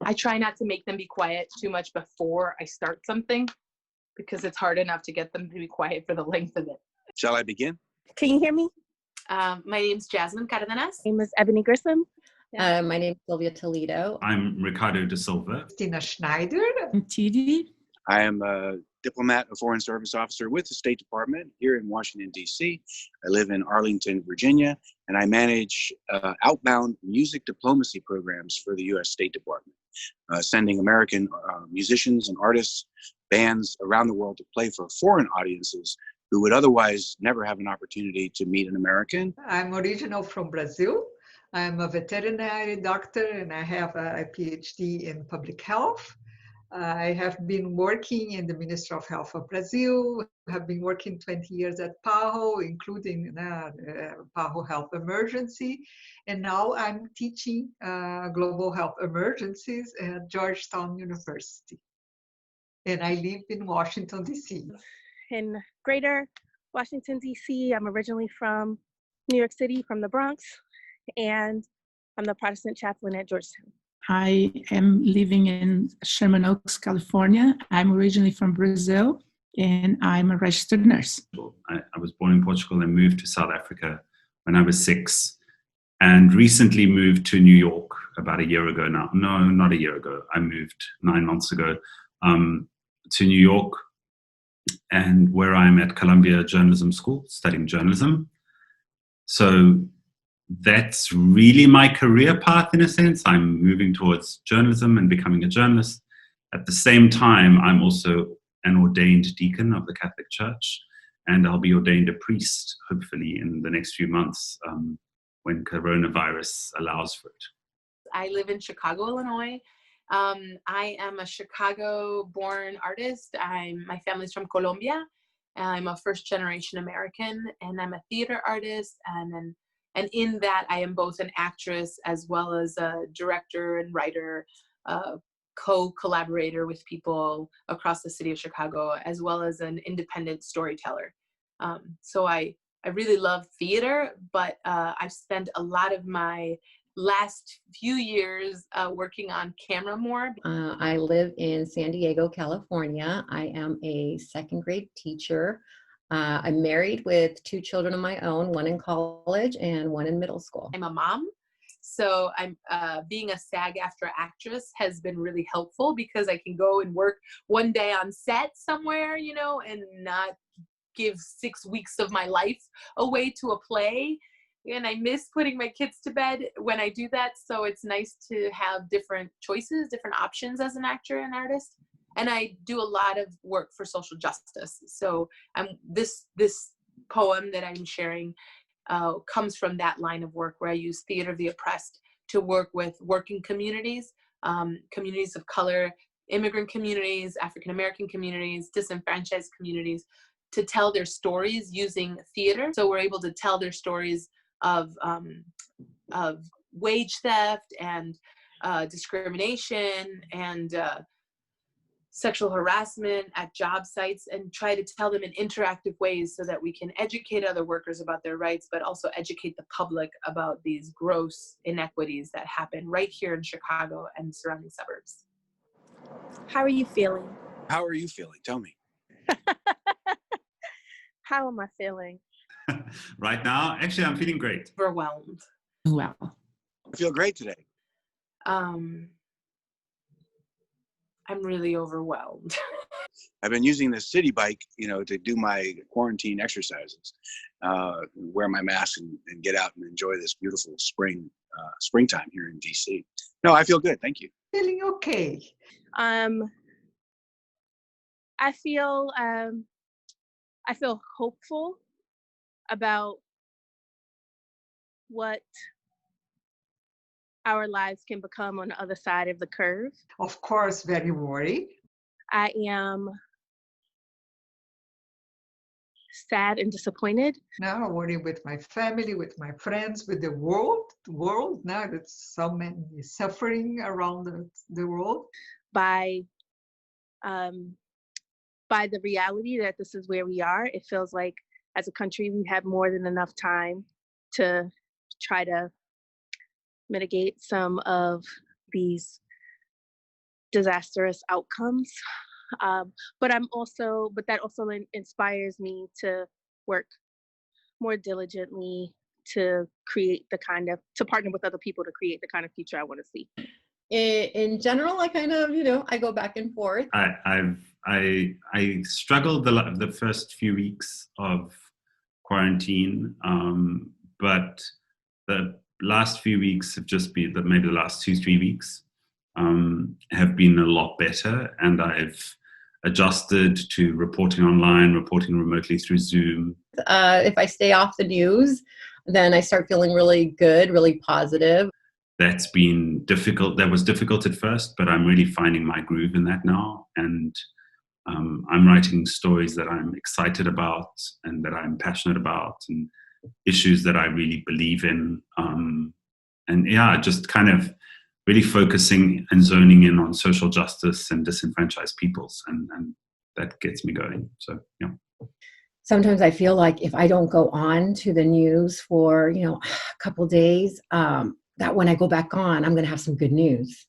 I try not to make them be quiet too much before I start something because it's hard enough to get them to be quiet for the length of it. Shall I begin? Can you hear me? My name's Jasmine Cardenas. My name is Ebony Grissom. My name is Sylvia Toledo. I'm Ricardo da Silva. Christina Schneider. I'm Tidi. I am a diplomat, a foreign service officer with the State Department here in Washington, D.C. I live in Arlington, Virginia, and I manage outbound music diplomacy programs for the U.S. State Department, sending American musicians and artists, bands around the world to play for foreign audiences who would otherwise never have an opportunity to meet an American. I'm original from Brazil. I'm a veterinary doctor and I have a PhD in public health. I have been working in the Ministry of Health of Brazil, have been working 20 years at PAHO, including PAHO Health Emergency. And now I'm teaching global health emergencies at Georgetown University. And I live in Washington, D.C. In Greater Washington, D.C. I'm originally from New York City, from the Bronx, and I'm the Protestant chaplain at Georgetown. I am living in Sherman Oaks, California. I'm originally from Brazil, and I'm a registered nurse. I was born in Portugal and moved to South Africa when I was 6, and recently moved to New York about a year ago now. No, not a year ago. I moved 9 months ago to New York, and where I'm at Columbia Journalism School, studying journalism. So that's really my career path in a sense. I'm moving towards journalism and becoming a journalist. At the same time, I'm also an ordained deacon of the Catholic Church, and I'll be ordained a priest, hopefully, in the next few months when coronavirus allows for it. I live in Chicago, Illinois. I am a Chicago-born artist. My family's from Colombia. I'm a first-generation American, and I'm a theater artist, and in that, I am both an actress as well as a director and writer, co-collaborator with people across the city of Chicago, as well as an independent storyteller. So I really love theater, but I've spent a lot of my last few years working on camera more. I live in San Diego, California. I am a second grade teacher. I'm married with 2 children of my own, one in college and one in middle school. I'm a mom, so I'm being a SAG-AFTRA actress has been really helpful because I can go and work one day on set somewhere, and not give 6 weeks of my life away to a play. And I miss putting my kids to bed when I do that, so it's nice to have different choices, different options as an actor and artist. And I do a lot of work for social justice. So this poem that I'm sharing comes from that line of work where I use theater of the oppressed to work with working communities, communities of color, immigrant communities, African-American communities, disenfranchised communities, to tell their stories using theater. So we're able to tell their stories of wage theft and discrimination and sexual harassment at job sites, and try to tell them in interactive ways so that we can educate other workers about their rights, but also educate the public about these gross inequities that happen right here in Chicago and surrounding suburbs. How are you feeling? How are you feeling? Tell me. How am I feeling? Right now, actually, I'm feeling great. Overwhelmed. Well, I feel great today. I'm really overwhelmed. I've been using the city bike, to do my quarantine exercises, wear my mask and get out and enjoy this beautiful springtime here in DC. No, I feel good. Thank you. Feeling okay. I feel hopeful about what our lives can become on the other side of the curve. Of course, very worried. I am sad and disappointed. Now worried with my family, with my friends, with the world. The world, now there's so many suffering around the world. By the reality that this is where we are, it feels like as a country we have more than enough time to try to mitigate some of these disastrous outcomes. But that also inspires me to work more diligently to partner with other people to create the kind of future I want to see. In general, I kind of, I go back and forth. I struggled the first few weeks of quarantine, but the last few weeks have just been, maybe the last 2-3 weeks have been a lot better, and I've adjusted to reporting online, reporting remotely through Zoom. If I stay off the news, then I start feeling really good, really positive. That's been difficult. That was difficult at first, but I'm really finding my groove in that now. And I'm writing stories that I'm excited about and that I'm passionate about, and issues that I really believe in. Just kind of really focusing and zoning in on social justice and disenfranchised peoples. And that gets me going. So, yeah. Sometimes I feel like if I don't go on to the news for, a couple of days, that when I go back on, I'm going to have some good news.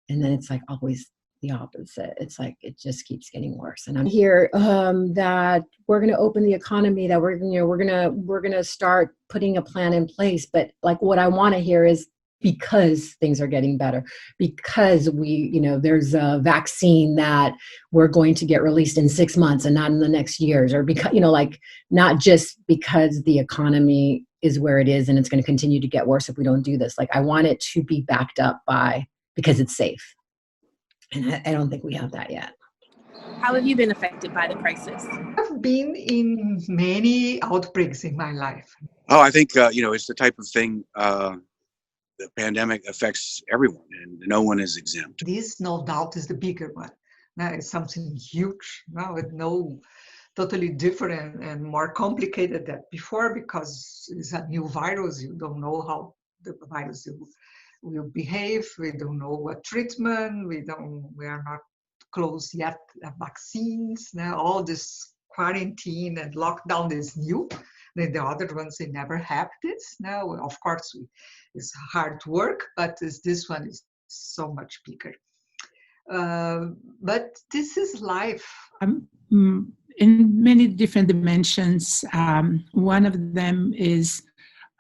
And then it's like always the opposite. It's like, it just keeps getting worse. And I'm here that we're going to open the economy, that we're going to start putting a plan in place. But like, what I want to hear is because things are getting better, because there's a vaccine that we're going to get released in 6 months and not in the next years, or because, not just because the economy is where it is and it's going to continue to get worse if we don't do this. Like, I want it to be backed up because it's safe. And I don't think we have that yet. How have you been affected by the crisis? I've been in many outbreaks in my life. Oh, I think, it's the type of thing, the pandemic affects everyone and no one is exempt. This, no doubt, is the bigger one. Now it's something huge. Now it's totally different and more complicated than before, because it's a new virus. You don't know how the virus will behave. We don't know what treatment. We are not close yet at vaccines. Now all this quarantine and lockdown is new. Then the other ones, they never have this. Now, of course, it's hard work, but this one is so much bigger. But this is life. In many different dimensions. One of them is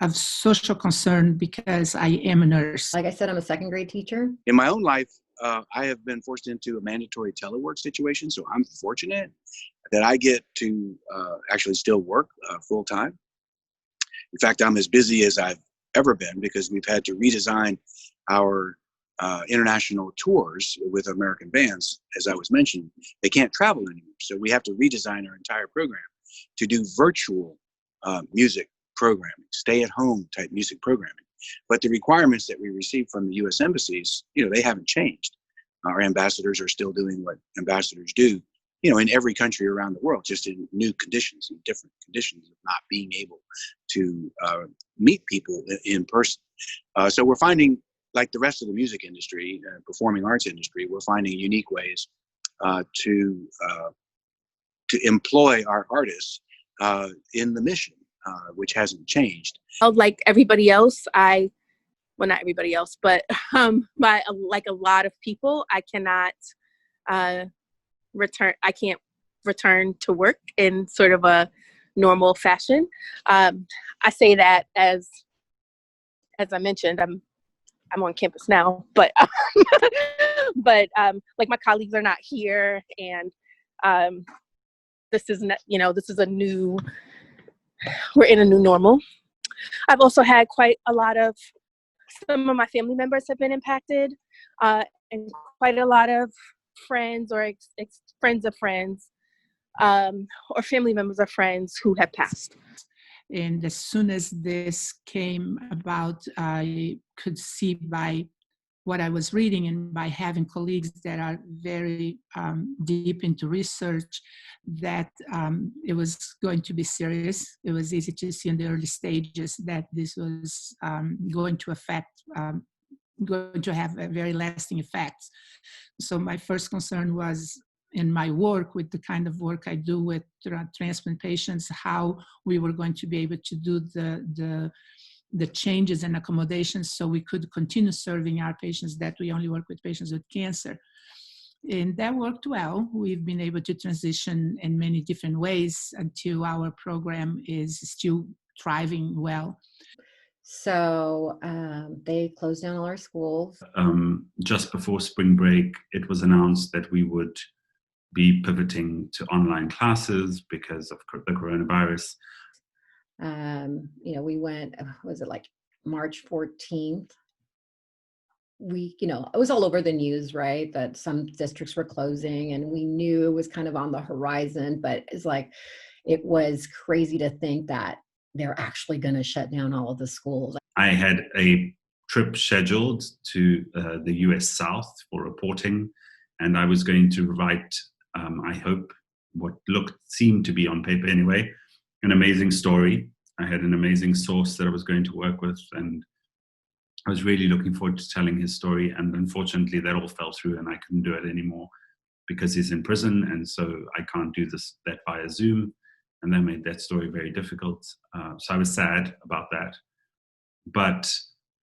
of social concern because I am a nurse. Like I said, I'm a second grade teacher. In my own life, I have been forced into a mandatory telework situation, so I'm fortunate that I get to actually still work full time. In fact, I'm as busy as I've ever been because we've had to redesign our international tours with American bands. As I was mentioning, they can't travel anymore. So we have to redesign our entire program to do virtual music programming, stay at home type music programming. But the requirements that we receive from the U.S. embassies, they haven't changed. Our ambassadors are still doing what ambassadors do, in every country around the world, just in new conditions, in different conditions of not being able to meet people in person. So we're finding, like the rest of the music industry, performing arts industry, we're finding unique ways to employ our artists in the mission, which hasn't changed. Like everybody else, well, not everybody else, but like a lot of people, I cannot return to work in sort of a normal fashion. I say that as I mentioned, I'm on campus now, but like my colleagues are not here, and this is we're in a new normal. I've also had quite a lot of, some of my family members have been impacted, and quite a lot of friends or friends of friends, or family members of friends who have passed. And as soon as this came about, I could see by what I was reading and by having colleagues that are very deep into research that it was going to be serious. It was easy to see in the early stages that this was going to have a very lasting effects. So my first concern was, in my work, with the kind of work I do with transplant patients, how we were going to be able to do the changes and accommodations so we could continue serving our patients, that we only work with patients with cancer. and that worked well. We've been able to transition in many different ways until our program is still thriving well. So they closed down all our schools. Just before spring break, it was announced that we would be pivoting to online classes because of the coronavirus. We went, was it like March 14th? It was all over the news, right? That some districts were closing, and we knew it was kind of on the horizon, but it was crazy to think that they're actually going to shut down all of the schools. I had a trip scheduled to the US South for reporting, and I was going to write, I hope, what seemed to be on paper anyway, an amazing story. I had an amazing source that I was going to work with, and I was really looking forward to telling his story. And unfortunately, that all fell through, and I couldn't do it anymore because he's in prison, and so I can't do that via Zoom. And that made that story very difficult. So I was sad about that. But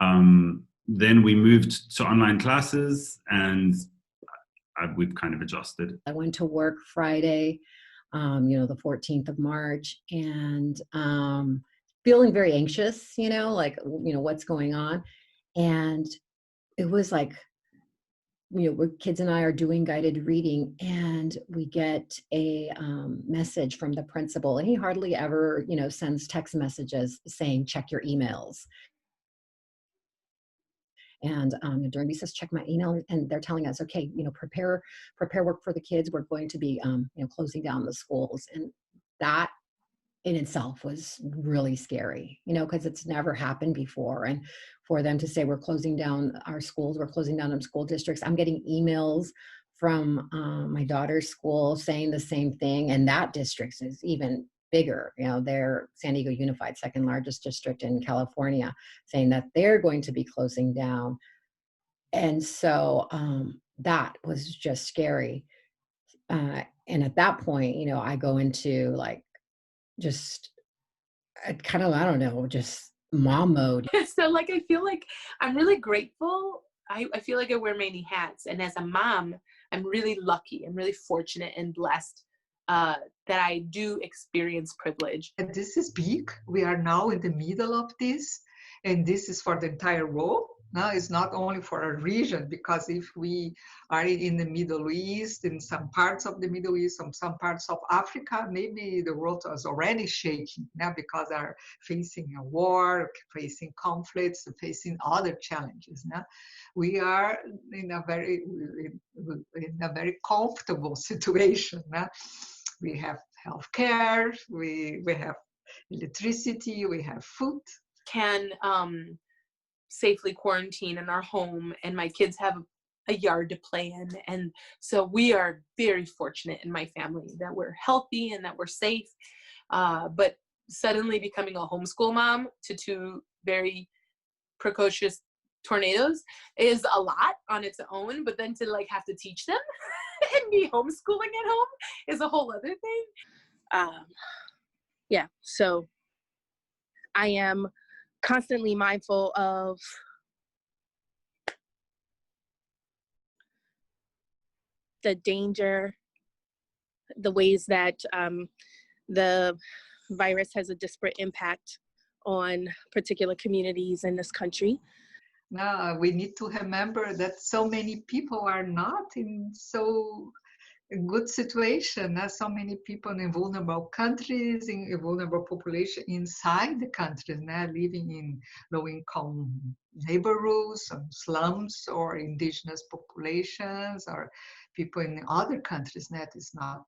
then we moved to online classes, and we've kind of adjusted. I went to work Friday, the 14th of March, and feeling very anxious, what's going on. And it was like, kids and I are doing guided reading, and we get a message from the principal, and he hardly ever, sends text messages saying, check your emails. And during recess, check my email, and they're telling us, okay, prepare work for the kids. We're going to be, closing down the schools. And that in itself was really scary, because it's never happened before. And for them to say, we're closing down our schools, we're closing down our school districts. I'm getting emails from my daughter's school saying the same thing. And that district is even bigger. They're San Diego Unified, second largest district in California, saying that they're going to be closing down. And so that was just scary. And at that point, I go into just kind of, I don't know, just mom mode. So I feel like I'm really grateful. I feel like I wear many hats. And as a mom, I'm really lucky. I'm really fortunate and blessed that I do experience privilege. And this is big. We are now in the middle of this, and this is for the entire world. Now it's not only for a region, because if we are in the Middle East, in some parts of the Middle East, some parts of Africa, maybe the world is already shaking now because they are facing a war, facing conflicts, facing other challenges. Now we are in a very comfortable situation. Now we have healthcare, we have electricity, we have food. Can safely quarantine in our home, and my kids have a yard to play in. And so we are very fortunate in my family that we're healthy and that we're safe. But suddenly becoming a homeschool mom to two very precocious tornadoes is a lot on its own, but then to have to teach them and be homeschooling at home is a whole other thing. So I am constantly mindful of the danger, the ways that the virus has a disparate impact on particular communities in this country. Now we need to remember that so many people are not in so good situation. So many people in vulnerable countries, in a vulnerable population inside the countries, now living in low-income neighborhoods, slums, or indigenous populations, or people in other countries that is not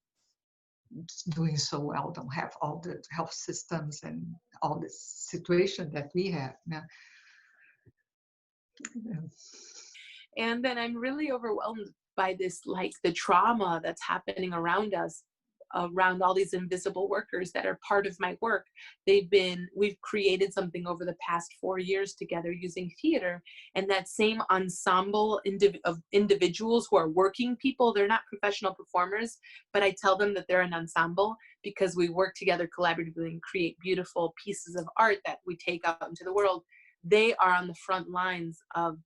doing so well, don't have all the health systems and all the situation that we have now. And then I'm really overwhelmed by this, the trauma that's happening around us, around all these invisible workers that are part of my work. We've created something over the past 4 years together using theater, and that same ensemble of individuals who are working people, they're not professional performers, but I tell them that they're an ensemble because we work together collaboratively and create beautiful pieces of art that we take out into the world. They are on the front lines of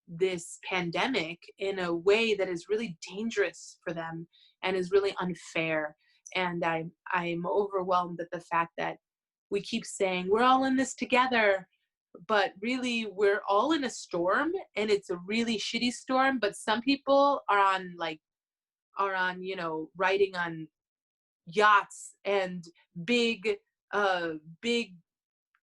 this pandemic in a way that is really dangerous for them and is really unfair. And I'm overwhelmed at the fact that we keep saying we're all in this together, but really we're all in a storm, and it's a really shitty storm. But some people are on riding on yachts and big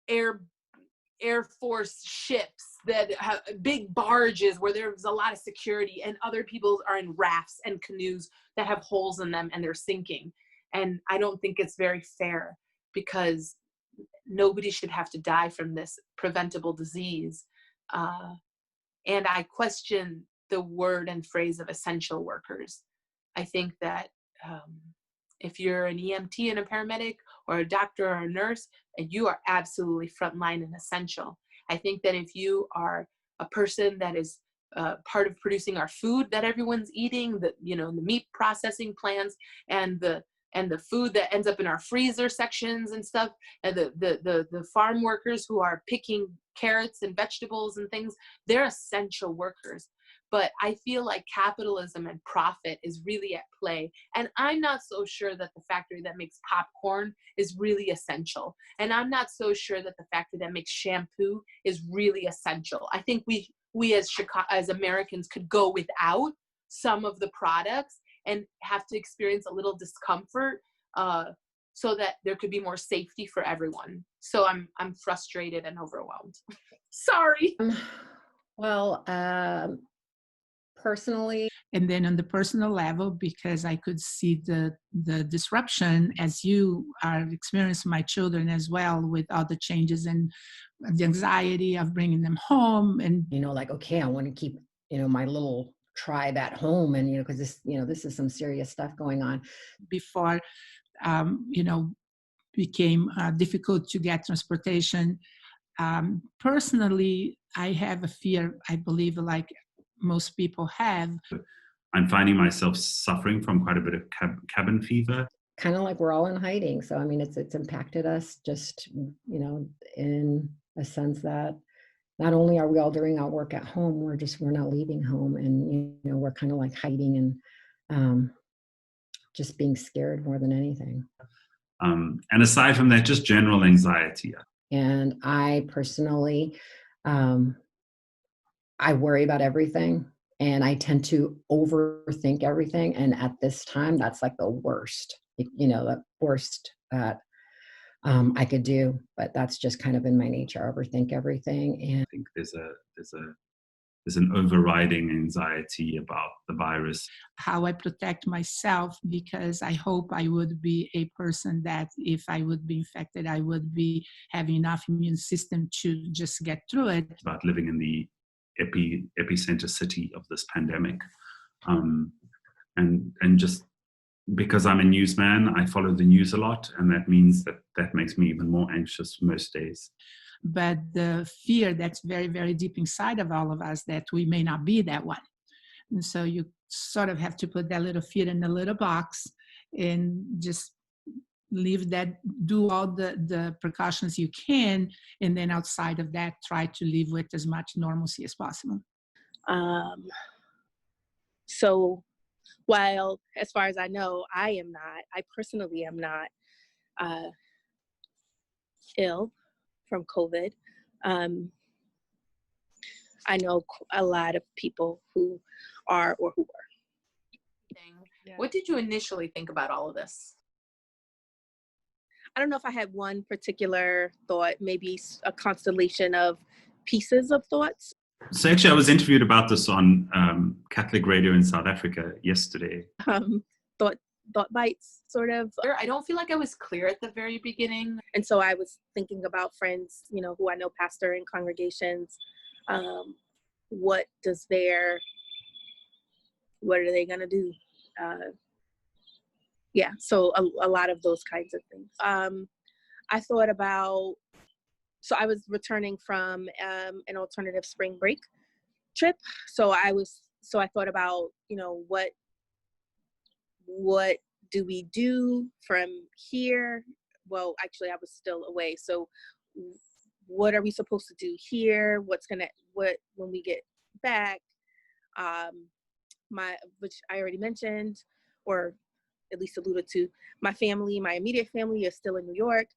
air force ships that have big barges where there's a lot of security, and other people are in rafts and canoes that have holes in them and they're sinking. And I don't think it's very fair, because nobody should have to die from this preventable disease. And I question the word and phrase of essential workers. I think that if you're an EMT and a paramedic, or a doctor or a nurse, and you are absolutely frontline and essential. I think that if you are a person that is part of producing our food that everyone's eating, the meat processing plants, and the food that ends up in our freezer sections and stuff, and the farm workers who are picking carrots and vegetables and things, they're essential workers. But I feel like capitalism and profit is really at play. And I'm not so sure that the factory that makes popcorn is really essential. And I'm not so sure that the factory that makes shampoo is really essential. I think we as Americans could go without some of the products and have to experience a little discomfort so that there could be more safety for everyone. So I'm frustrated and overwhelmed. Sorry. Well, personally, and then on the personal level, because I could see the disruption as you are experiencing, my children as well, with all the changes and the anxiety of bringing them home, and like, okay, I want to keep my little tribe at home, and because this is some serious stuff going on. Before became difficult to get transportation. Personally, I have a fear, I believe, like most people have. I'm finding myself suffering from quite a bit of cabin fever. Kind of like we're all in hiding. So, I mean, it's impacted us just, in a sense that not only are we all doing our work at home, we're not leaving home, and, we're kind of like hiding and just being scared more than anything. And aside from that, just general anxiety. And I personally, I worry about everything, and I tend to overthink everything. And at this time, that's like the worst, the worst that I could do. But that's just kind of in my nature, overthink everything. And I think there's an overriding anxiety about the virus. How I protect myself, because I hope I would be a person that if I would be infected, I would be having enough immune system to just get through it. It's about living in the epicenter city of this pandemic. And just because I'm a newsman, I follow the news a lot, and that means that makes me even more anxious most days. But the fear that's very, very deep inside of all of us, that we may not be that one. And so you sort of have to put that little fear in a little box and just leave that, do all the precautions you can, and then outside of that, try to live with as much normalcy as possible. So while, as far as I know, I personally am not ill from COVID. I know a lot of people who are or who were. What did you initially think about all of this? I don't know if I had one particular thought, maybe a constellation of pieces of thoughts. So actually, I was interviewed about this on Catholic radio in South Africa yesterday. Thought bites, sort of. I don't feel like I was clear at the very beginning. And so I was thinking about friends, who I know pastor in congregations. What are they going to do? So a lot of those kinds of things. I thought about, so I was returning from an alternative spring break trip. So I thought about, what do we do from here? Well, actually I was still away. So what are we supposed to do here? When we get back. Which I already mentioned, or at least alluded to, my family, my immediate family is still in New York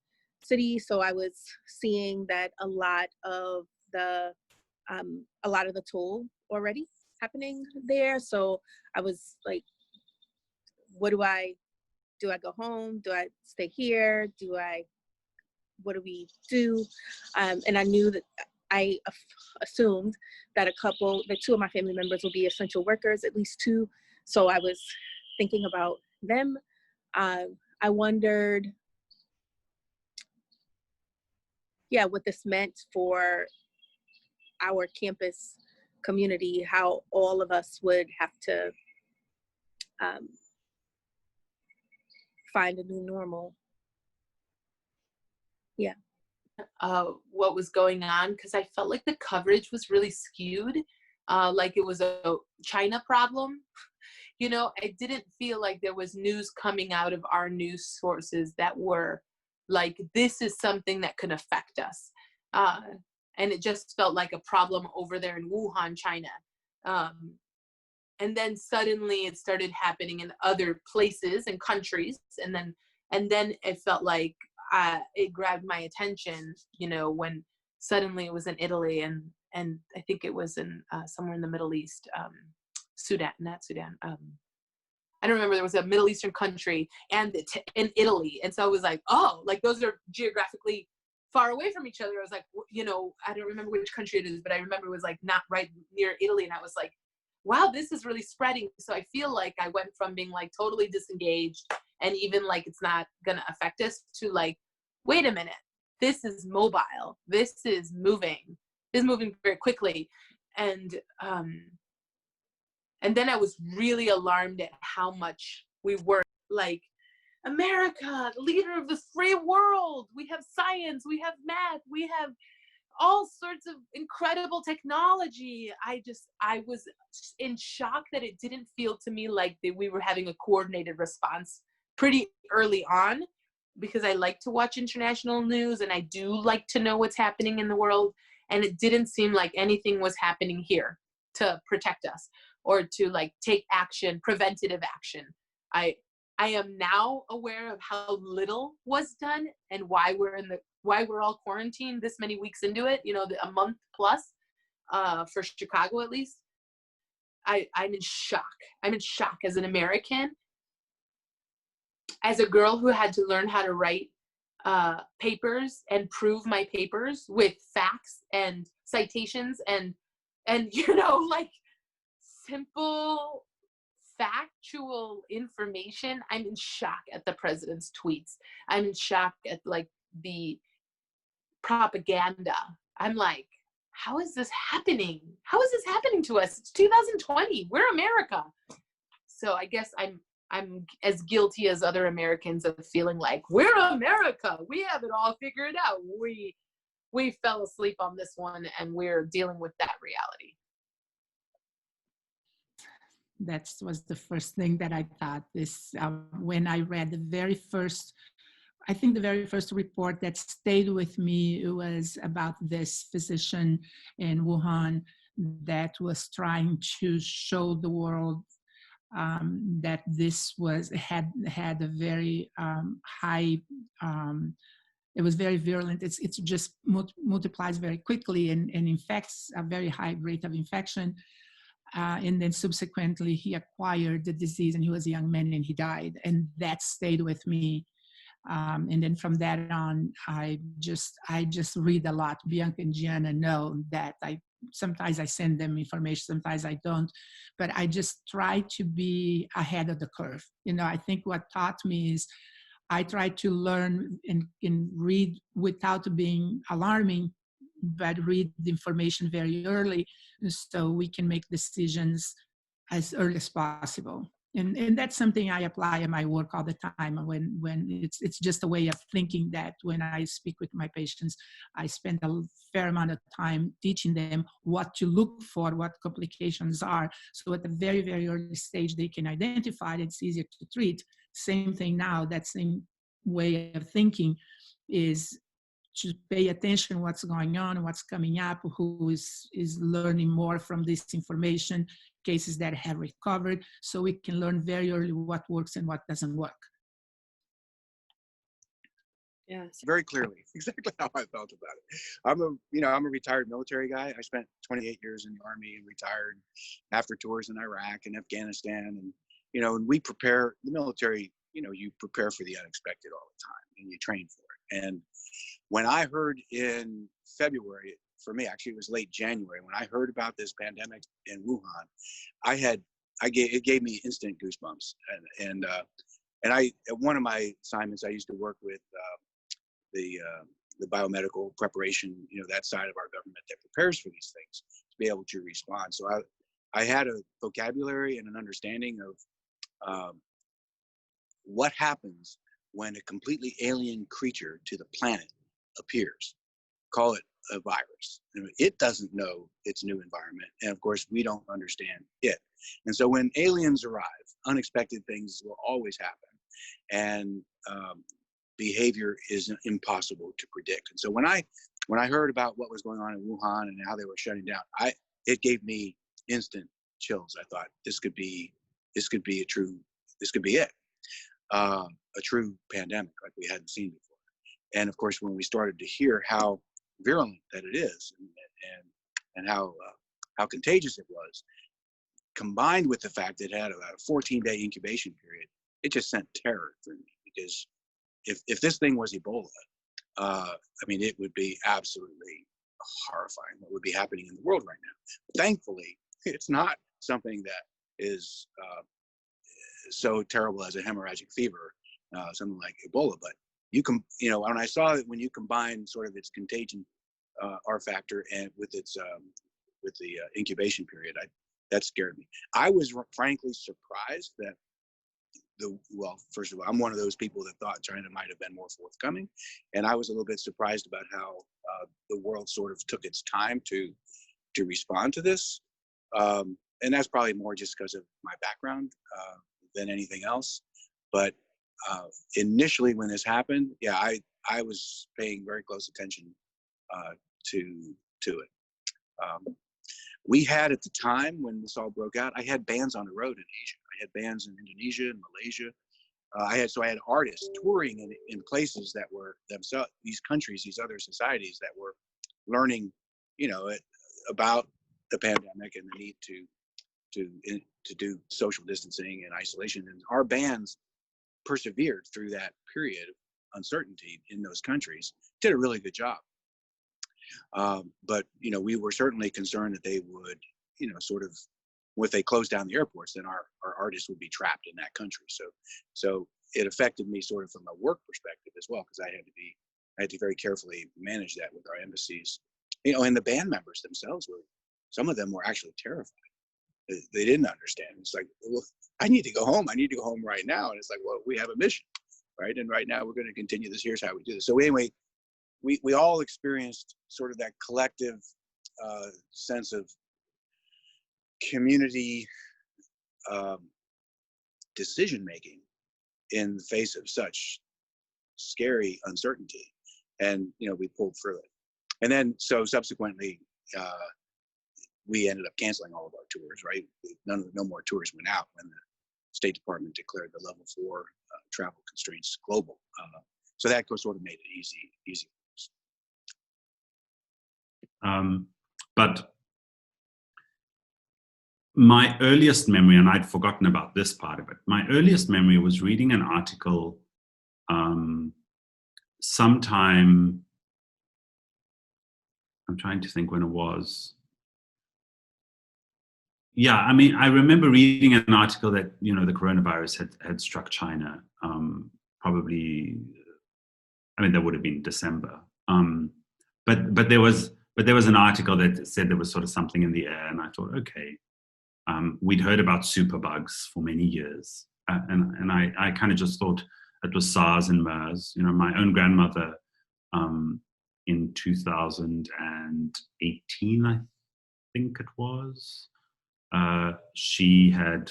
City. So I was seeing that a lot of the toll already happening there. So I was like, what do I go home? Do I stay here? What do we do? And I knew that I assumed that two of my family members will be essential workers, at least two. So I was thinking about them. I wondered, what this meant for our campus community, how all of us would have to find a new normal. Yeah. What was going on, because I felt like the coverage was really skewed, like it was a China problem. You know, I didn't feel like there was news coming out of our news sources that were like, this is something that could affect us. And it just felt like a problem over there in Wuhan, China. And then suddenly it started happening in other places and countries. And then it felt like it grabbed my attention, you know, when suddenly it was in Italy and I think it was in somewhere in the Middle East, Sudan, not Sudan. I don't remember. There was a Middle Eastern country and in Italy. And so I was like, oh, like those are geographically far away from each other. I was like, you know, I don't remember which country it is, but I remember it was like not right near Italy. And I was like, wow, this is really spreading. So I feel like I went from being like totally disengaged and even like it's not going to affect us to like, wait a minute, this is mobile. This is moving. This is moving very quickly. And then I was really alarmed at how much we were like, America, the leader of the free world. We have science, we have math, we have all sorts of incredible technology. I was in shock that it didn't feel to me like that we were having a coordinated response pretty early on, because I like to watch international news and I do like to know what's happening in the world. And it didn't seem like anything was happening here to protect us or to like take action, preventative action. I am now aware of how little was done and why we're all quarantined this many weeks into it, you know, a month plus, for Chicago at least. I'm in shock. I'm in shock as an American, as a girl who had to learn how to write papers and prove my papers with facts and citations and you know, like simple factual information. I'm in shock at the president's tweets. I'm in shock at like the propaganda. I'm like, how is this happening? How is this happening to us? It's 2020. We're America. So I guess I'm as guilty as other Americans of feeling like we're America. We have it all figured out. We fell asleep on this one and we're dealing with that reality. That was the first thing that I thought when I read the very first report that stayed with me. It was about this physician in Wuhan that was trying to show the world that this had a very high, it was very virulent. It's just multiplies very quickly and infects a very high rate of infection. And then subsequently he acquired the disease and he was a young man and he died, and that stayed with me. And then from that on, I just read a lot. Bianca and Gianna know that sometimes I send them information, sometimes I don't, but I just try to be ahead of the curve. You know, I think what taught me is I try to learn and read without being alarming, but read the information very early so we can make decisions as early as possible. And that's something I apply in my work all the time. When it's just a way of thinking that when I speak with my patients, I spend a fair amount of time teaching them what to look for, what complications are. So at the very, very early stage, they can identify it. It's easier to treat. Same thing now, that same way of thinking is pay attention what's going on, what's coming up, who is learning more from this information, cases that have recovered, so we can learn very early what works and what doesn't work. Yes. Very clearly, exactly how I felt about it. I'm a retired military guy. I spent 28 years in the Army and retired after tours in Iraq and Afghanistan. And, and we prepare, the military, you prepare for the unexpected all the time and you train for it. And when I heard in February, for me, actually it was late January, when I heard about this pandemic in Wuhan, it gave me instant goosebumps. And I, at one of my assignments, I used to work with the biomedical preparation, that side of our government that prepares for these things to be able to respond. So I had a vocabulary and an understanding of what happens when a completely alien creature to the planet appears. Call it a virus. It doesn't know its new environment. And of course, we don't understand it. And so when aliens arrive, unexpected things will always happen. And behavior is impossible to predict. And so when I heard about what was going on in Wuhan and how they were shutting down, it gave me instant chills. I thought this could be it. A true pandemic like we hadn't seen before. And of course, when we started to hear how virulent that it is and how contagious it was, combined with the fact that it had about a 14-day incubation period, it just sent terror through me, because if this thing was Ebola, it would be absolutely horrifying what would be happening in the world right now. But thankfully, it's not something that is so terrible as a hemorrhagic fever, something like Ebola. But when I saw that when you combine sort of its contagion R factor and with its with the incubation period, that scared me. I was frankly surprised that first of all, I'm one of those people that thought China might have been more forthcoming, and I was a little bit surprised about how the world sort of took its time to respond to this, and that's probably more just because of my background than anything else. But initially, when this happened, yeah, I was paying very close attention to it. We had, at the time when this all broke out, I had bands on the road in Asia. I had bands in Indonesia and Malaysia. I had artists touring in places that were themselves, these countries, these other societies that were learning, about the pandemic and the need to do social distancing and isolation. And our bands persevered through that period of uncertainty in those countries, did a really good job. But we were certainly concerned that they would, sort of, if they closed down the airports, then our artists would be trapped in that country. So it affected me sort of from a work perspective as well, because I had to very carefully manage that with our embassies. And the band members themselves some of them were actually terrified. They didn't understand. It's like, well, I need to go home. I need to go home right now. And it's like, well, we have a mission, right? And right now we're going to continue this. Here's how we do this. So anyway, we all experienced sort of that collective sense of community decision-making in the face of such scary uncertainty. And, we pulled through it. And then, so subsequently, we ended up canceling all of our tours, right? No more tours went out when the State Department declared the level 4 travel constraints global. So that sort of made it easy. But my earliest memory, and I'd forgotten about this part of it, my earliest memory was reading an article sometime, I'm trying to think when it was. Yeah, I remember reading an article that, the coronavirus had struck China, probably, that would have been December. But there was an article that said there was sort of something in the air, and I thought, okay. We'd heard about superbugs for many years, and I kind of just thought it was SARS and MERS. My own grandmother, in 2018, I think it was, she had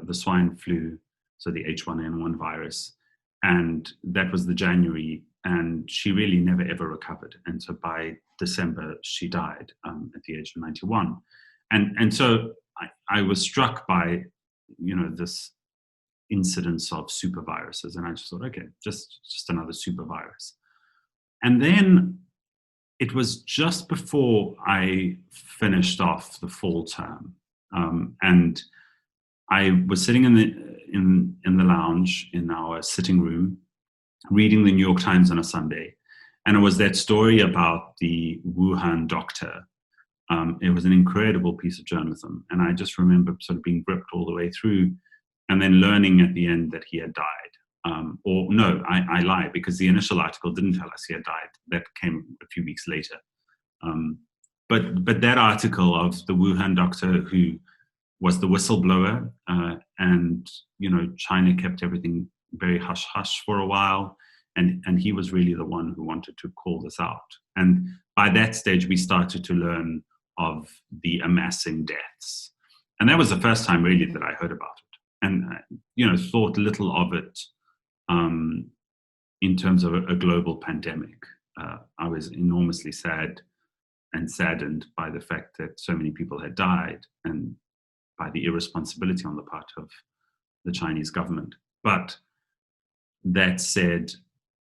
the swine flu, so the H1N1 virus, and that was the January and she really never ever recovered. And so by December, she died at the age of 91. And so I was struck by, this incidence of superviruses, and I just thought, okay, just another supervirus. And then it was just before I finished off the fall term, and I was sitting in the lounge in our sitting room, reading the New York Times on a Sunday, and it was that story about the Wuhan doctor. It was an incredible piece of journalism, and I just remember sort of being gripped all the way through, and then learning at the end that he had died. Or no, I lie, because the initial article didn't tell us he had died. That came a few weeks later. But that article of the Wuhan doctor who was the whistleblower, and China kept everything very hush hush for a while, and he was really the one who wanted to call this out. And by that stage, we started to learn of the amassing deaths, and that was the first time really that I heard about it, and thought little of it in terms of a global pandemic. I was enormously sad and saddened by the fact that so many people had died, and by the irresponsibility on the part of the Chinese government. But that said,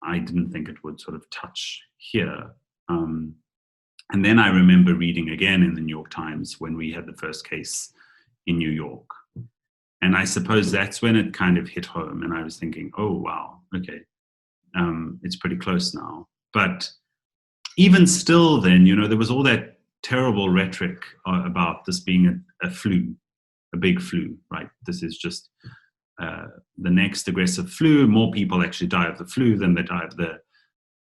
I didn't think it would sort of touch here. And then I remember reading again in the New York Times when we had the first case in New York. And I suppose that's when it kind of hit home, and I was thinking, oh, wow, okay, it's pretty close now. But even still then, there was all that terrible rhetoric about this being a flu, a big flu, right? This is just the next aggressive flu. More people actually die of the flu than they die of the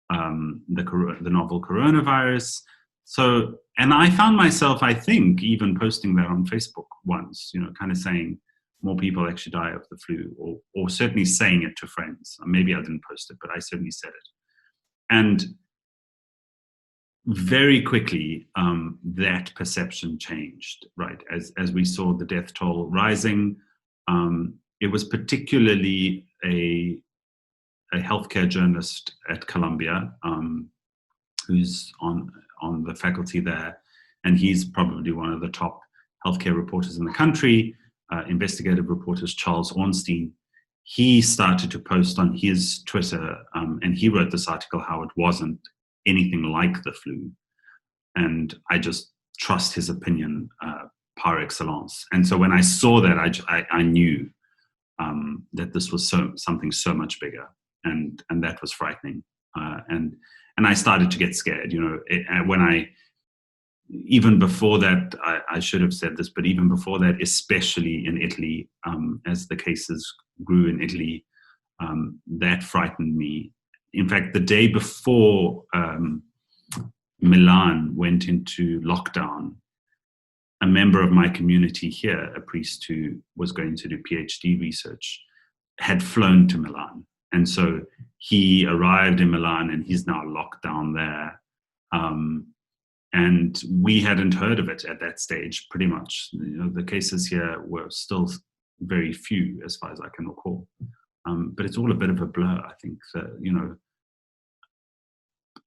novel coronavirus. So, and I found myself, I think, even posting that on Facebook once, kind of saying more people actually die of the flu, or certainly saying it to friends. Maybe I didn't post it, but I certainly said it. And very quickly, that perception changed, right? As we saw the death toll rising, it was particularly a healthcare journalist at Columbia, who's on the faculty there, and he's probably one of the top healthcare reporters in the country, investigative reporters, Charles Ornstein. He started to post on his Twitter, and he wrote this article how it wasn't anything like the flu. And I just trust his opinion par excellence. And so when I saw that, I knew that this was something so much bigger, and that was frightening. And I started to get scared, even before that, I should have said this, but even before that, especially in Italy, as the cases grew in Italy, that frightened me. In fact, the day before Milan went into lockdown, a member of my community here, a priest who was going to do PhD research, had flown to Milan. And so he arrived in Milan, and he's now locked down there. And we hadn't heard of it at that stage, pretty much. The cases here were still very few, as far as I can recall. But it's all a bit of a blur, I think.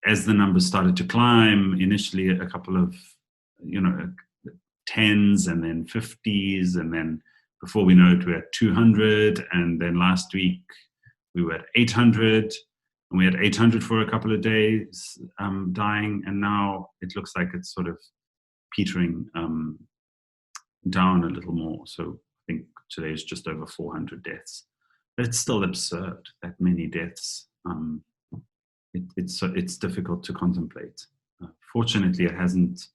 As the numbers started to climb, initially a couple of, 10s and then 50s, and then before we know it, we're at 200, and then last week we were at 800, and we had 800 for a couple of days dying, and now it looks like it's sort of petering down a little more. So I think today is just over 400 deaths. But it's still absurd, that many deaths. It's difficult to contemplate. Fortunately, it hasn't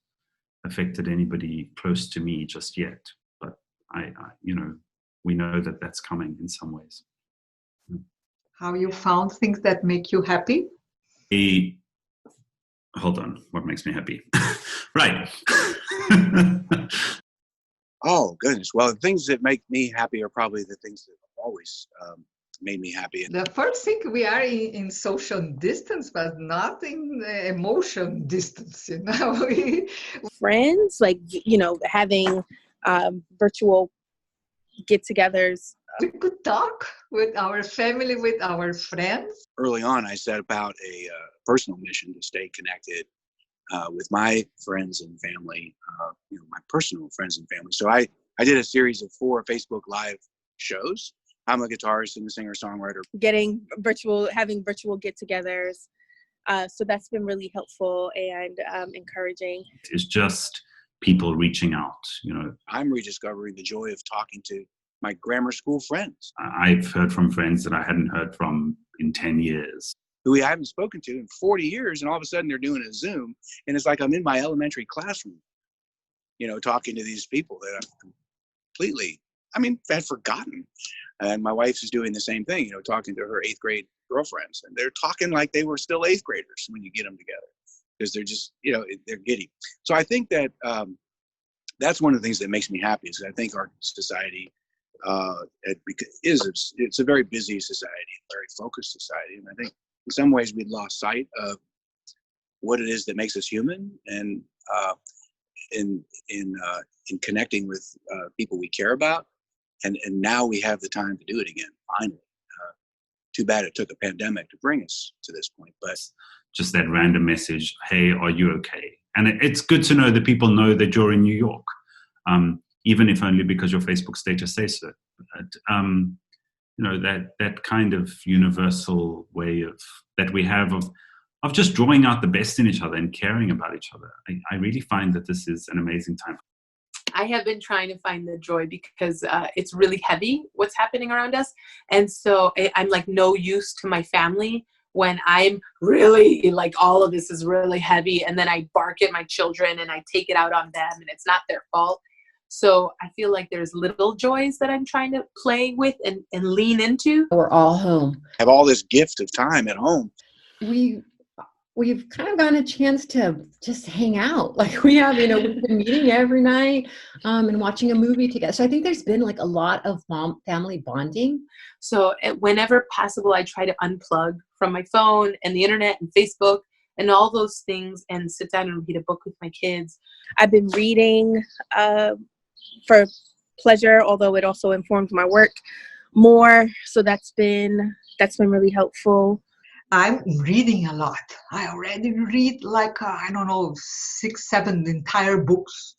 affected anybody close to me just yet, but I we know that that's coming in some ways. How you found things that make you happy? Hold on, what makes me happy? Right. Oh, goodness. Well, the things that make me happy are probably the things that have always made me happy. The first thing, we are in social distance, but not in emotion distance, Friends, like, having virtual get-togethers We could talk with our family, with our friends. Early on, I set about a personal mission to stay connected with my friends and family, my personal friends and family. So I did a series of 4 Facebook Live shows. I'm a guitarist and a singer-songwriter. Having virtual get-togethers. So that's been really helpful and encouraging. It's just people reaching out, I'm rediscovering the joy of talking to my grammar school friends. I've heard from friends that I hadn't heard from in 10 years. Who I haven't spoken to in 40 years, and all of a sudden they're doing a Zoom, and it's like I'm in my elementary classroom, talking to these people that I've completely, had forgotten. And my wife is doing the same thing, talking to her 8th grade girlfriends, and they're talking like they were still 8th graders when you get them together, because they're just, they're giddy. So I think that that's one of the things that makes me happy, is I think our society it's a very busy society, very focused society, and I think in some ways we'd lost sight of what it is that makes us human, and in connecting with people we care about, and now we have the time to do it again, finally. Too bad it took a pandemic to bring us to this point, but just that random message, hey, are you okay? And it's good to know that people know that you're in New York, even if only because your Facebook status says so. But, that kind of universal way that we have of just drawing out the best in each other and caring about each other. I really find that this is an amazing time. I have been trying to find the joy because it's really heavy what's happening around us. And so I'm like no use to my family when I'm really like all of this is really heavy, and then I bark at my children and I take it out on them, and it's not their fault. So I feel like there's little joys that I'm trying to play with and lean into. We're all home. Have all this gift of time at home. We've kind of gotten a chance to just hang out. Like we have, we've been meeting every night and watching a movie together. So I think there's been like a lot of family bonding. So whenever possible, I try to unplug from my phone and the internet and Facebook and all those things and sit down and read a book with my kids. I've been reading for pleasure, although it also informs my work more. So that's been really helpful. I'm reading a lot. I already read 6, 7 entire books.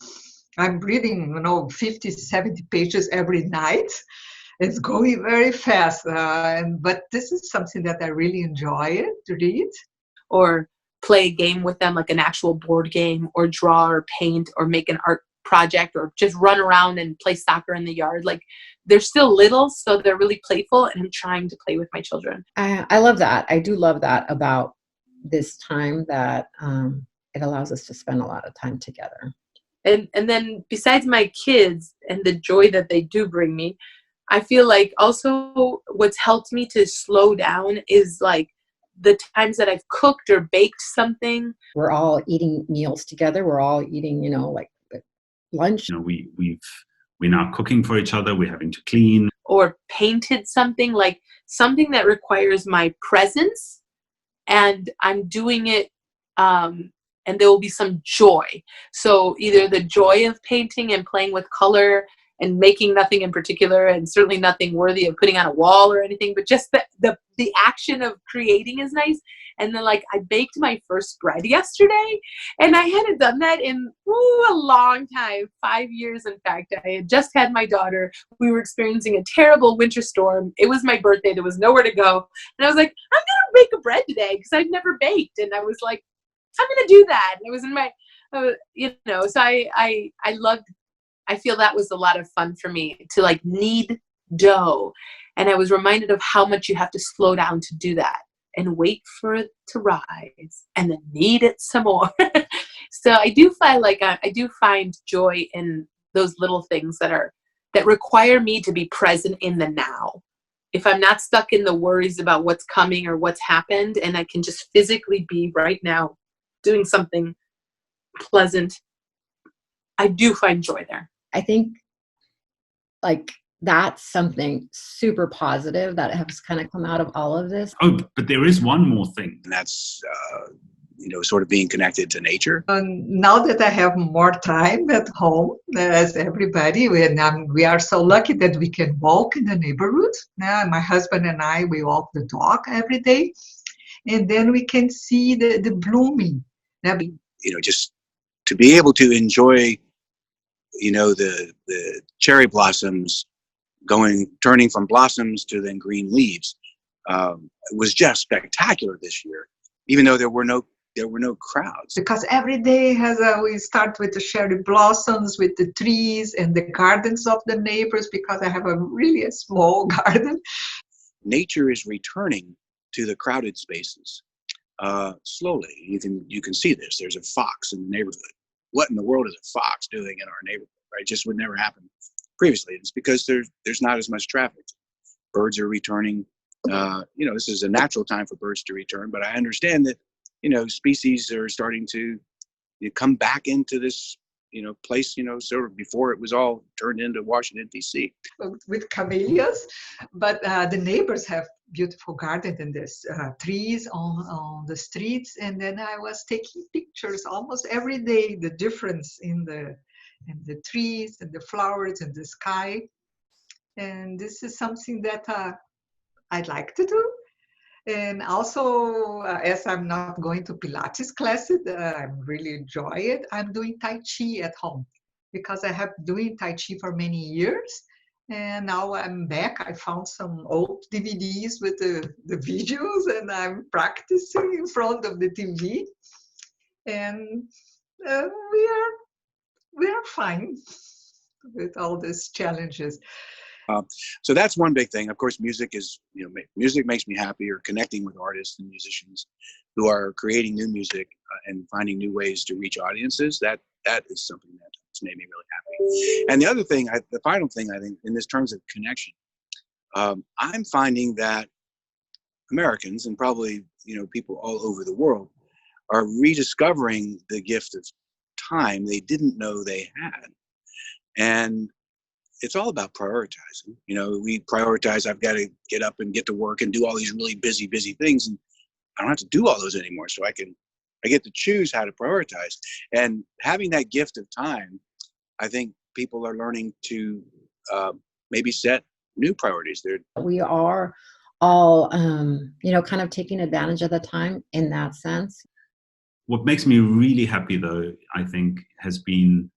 I'm reading, 50, 70 pages every night. It's going very fast. But this is something that I really enjoy to read. Or play a game with them, like an actual board game, or draw or paint or make an art project, or just run around and play soccer in the yard. Like they're still little, so they're really playful, and I'm trying to play with my children. I love that. I do love that about this time, that it allows us to spend a lot of time together. And then besides my kids and the joy that they do bring me, I feel like also what's helped me to slow down is like the times that I've cooked or baked something. We're all eating meals together. We're all eating, like lunch. We're now cooking for each other. We're having to clean. Or painted something, like something that requires my presence, and I'm doing it, and there will be some joy. So either the joy of painting and playing with color and making nothing in particular, and certainly nothing worthy of putting on a wall or anything, but just the action of creating is nice. And then I baked my first bread yesterday, and I hadn't done that in a long time, 5 years. In fact, I had just had my daughter. We were experiencing a terrible winter storm. It was my birthday. There was nowhere to go. And I was like, I'm going to bake a bread today because I've never baked. And I was like, I'm going to do that. And it was in my, so I loved, I feel that was a lot of fun for me to knead dough. And I was reminded of how much you have to slow down to do that and wait for it to rise and then knead it some more. So I do feel like I do find joy in those little things that require me to be present in the now. If I'm not stuck in the worries about what's coming or what's happened, and I can just physically be right now doing something pleasant, I do find joy there. I think that's something super positive that has kind of come out of all of this. Oh, but there is one more thing. And that's sort of being connected to nature? Now that I have more time at home, as everybody, we are so lucky that we can walk in the neighborhood. My husband and I, we walk the dog every day, and then we can see the blooming. Just to be able to enjoy, the cherry blossoms turning from blossoms to then green leaves, was just spectacular this year, even though there were no crowds. Because every day we start with the cherry blossoms, with the trees and the gardens of the neighbors, because I have a small garden. Nature is returning to the crowded spaces slowly. You can see this. There's a fox in the neighborhood. What in the world is a fox doing in our neighborhood? Right? It just would never happen previously. It's because there's not as much traffic. Birds are returning. This is a natural time for birds to return, but I understand that species are starting to come back into this place, sort of before it was all turned into Washington, D.C. With camellias, but the neighbors have beautiful gardens and there's trees on the streets. And then I was taking pictures almost every day, the difference in the trees and the flowers and the sky. And this is something that I'd like to do. And also, as I'm not going to Pilates classes, I really enjoy it. I'm doing Tai Chi at home because I have been doing Tai Chi for many years. And now I'm back. I found some old DVDs with the videos, and I'm practicing in front of the TV. And we are fine with all these challenges. So that's one big thing. Of course, music is, music makes me happy, or connecting with artists and musicians who are creating new music and finding new ways to reach audiences. That is something that's made me really happy. And the other thing, the final thing, I think, in this terms of connection, I'm finding that Americans, and probably, people all over the world, are rediscovering the gift of time they didn't know they had. And it's all about prioritizing. We prioritize, I've got to get up and get to work and do all these really busy things. And I don't have to do all those anymore. So I get to choose how to prioritize. And having that gift of time, I think people are learning to maybe set new priorities. We are all, kind of taking advantage of the time in that sense. What makes me really happy, though, I think, has been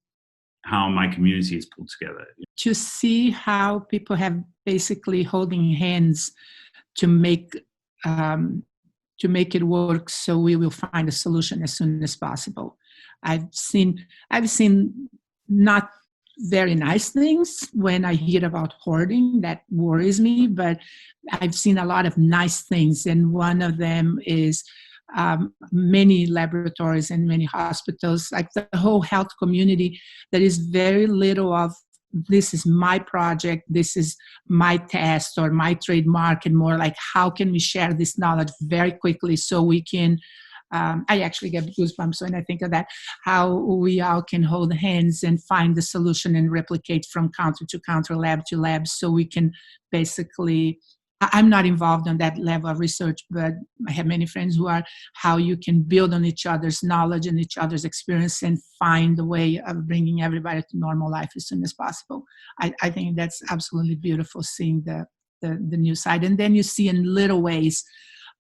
how my community is pulled together. To see how people have basically holding hands to make it work, so we will find a solution as soon as possible. I've seen not very nice things when I hear about hoarding. That worries me, but I've seen a lot of nice things, and one of them is many laboratories and many hospitals, like the whole health community. There is very little of, this is my project, this is my test or my trademark, and more like, how can we share this knowledge very quickly so we can, I actually get goosebumps when I think of that, how we all can hold hands and find the solution and replicate from counter to counter, lab to lab, so we can basically, I'm not involved on that level of research, but I have many friends who are, how you can build on each other's knowledge and each other's experience and find a way of bringing everybody to normal life as soon as possible. I think that's absolutely beautiful, seeing the new side. And then you see in little ways,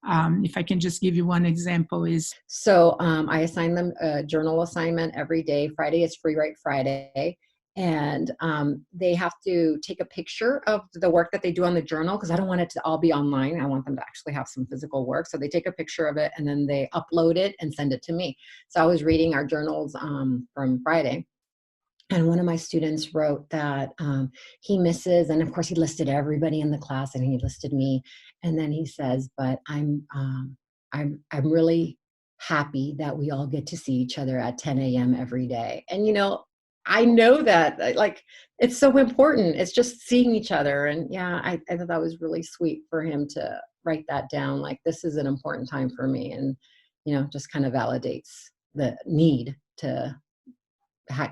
if I can just give you one example is. So I assign them a journal assignment every day. Friday is Free Write Friday. And they have to take a picture of the work that they do on the journal, because I don't want it to all be online. I want them to actually have some physical work. So they take a picture of it and then they upload it and send it to me. So I was reading our journals from Friday, and one of my students wrote that he misses, and of course he listed everybody in the class and he listed me. And then he says, but I'm really happy that we all get to see each other at 10 a.m. every day. And, I know that, like, it's so important. It's just seeing each other. And yeah, I thought that was really sweet for him to write that down. Like, this is an important time for me. And, just kind of validates the need to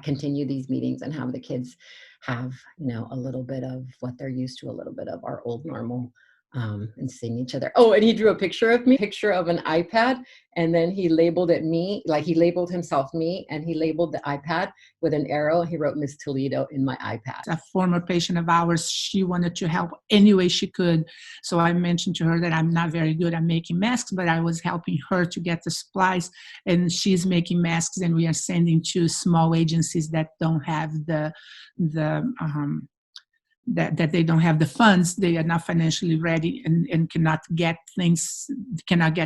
continue these meetings and have the kids have, a little bit of what they're used to, a little bit of our old normal and seeing each other. Oh, and he drew a picture of me, picture of an iPad, and then he labeled it me, like he labeled himself me, and he labeled the iPad with an arrow. He wrote Miss Toledo in my iPad. A former patient of ours, she wanted to help any way she could. So I mentioned to her that I'm not very good at making masks, but I was helping her to get the supplies, and she's making masks, and we are sending to small agencies that don't have that they don't have the funds, they are not financially ready and cannot get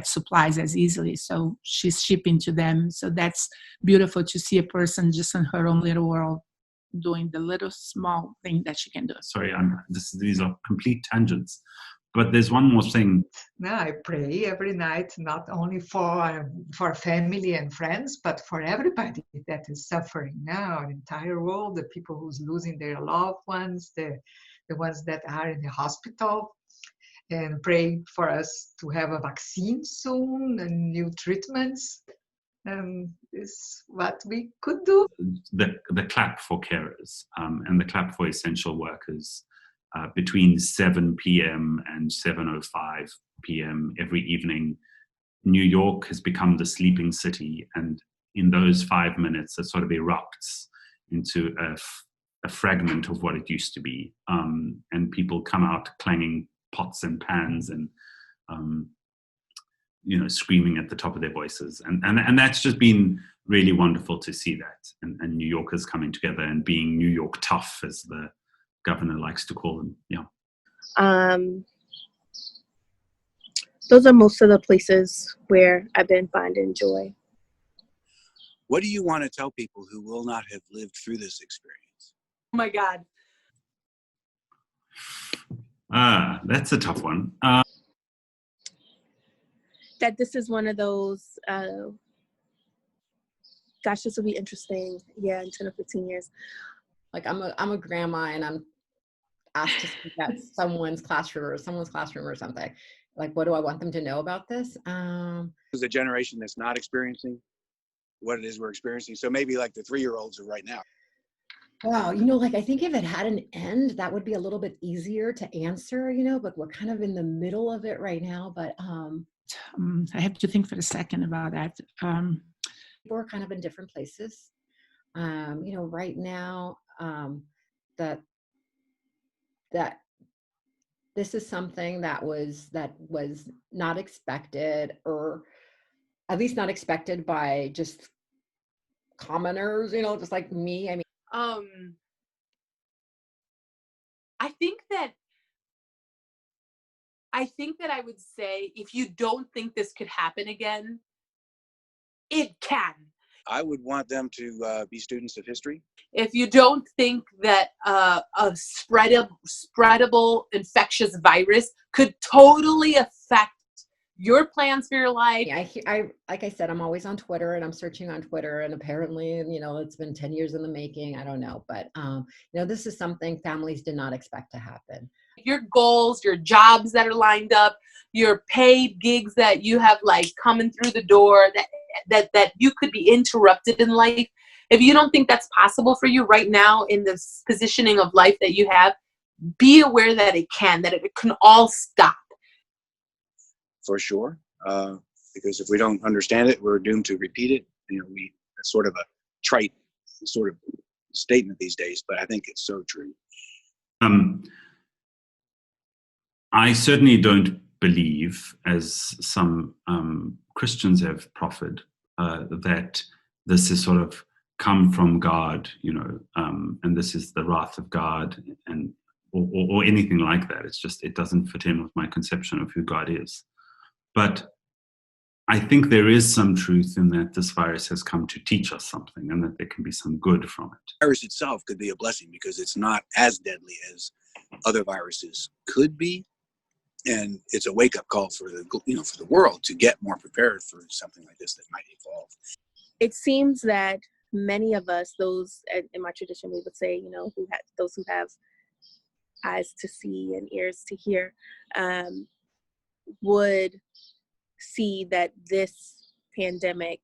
supplies as easily. So she's shipping to them. So that's beautiful to see a person just in her own little world doing the little small thing that she can do. Sorry, these are complete tangents. But there's one more thing. Now I pray every night, not only for family and friends, but for everybody that is suffering now, the entire world, the people who's losing their loved ones, the ones that are in the hospital, and pray for us to have a vaccine soon and new treatments. Is what we could do. The clap for carers and the clap for essential workers. Between 7 p.m. and 7:05 p.m. every evening, New York has become the sleeping city, and in those 5 minutes, it sort of erupts into a fragment of what it used to be, and people come out clanging pots and pans and screaming at the top of their voices, and that's just been really wonderful to see that, and New Yorkers coming together and being New York tough, as the governor likes to call them. Those are most of the places where I've been finding joy. What do you want to tell people who will not have lived through this experience? Oh my God. That's a tough one. That this is one of those, gosh, this will be interesting. Yeah, in 10 or 15 years. Like I'm a grandma, and I'm asked to speak at someone's classroom or something. Like, what do I want them to know about this? There's a generation that's not experiencing what it is we're experiencing. So maybe like the 3-year-olds are right now. Wow, I think if it had an end, that would be a little bit easier to answer, but we're kind of in the middle of it right now. But I have to think for a second about that. We're kind of in different places. Right now, that this is something that was not expected, or at least not expected by just commoners, just like me. I mean, I think that I would say, if you don't think this could happen again, it can. I would want them to be students of history. If you don't think that a spreadable infectious virus could totally affect your plans for your life. I like I said, I'm always on Twitter, and I'm searching on Twitter, and apparently, it's been 10 years in the making. I don't know, but this is something families did not expect to happen. Your goals, your jobs that are lined up, your paid gigs that you have like coming through the door, that you could be interrupted in life. If you don't think that's possible for you right now in this positioning of life that you have, be aware that it can all stop. For sure, because if we don't understand it, we're doomed to repeat it. It's sort of a trite sort of statement these days, but I think it's so true. I certainly don't believe, as some Christians have proffered, that this is sort of come from God, and this is the wrath of God, or anything like that. It's just, it doesn't fit in with my conception of who God is. But I think there is some truth in that this virus has come to teach us something, and that there can be some good from it. The virus itself could be a blessing because it's not as deadly as other viruses could be. And it's a wake-up call for the world to get more prepared for something like this that might evolve. It seems that many of us, those in my tradition, we would say, those who have eyes to see and ears to hear, would see that this pandemic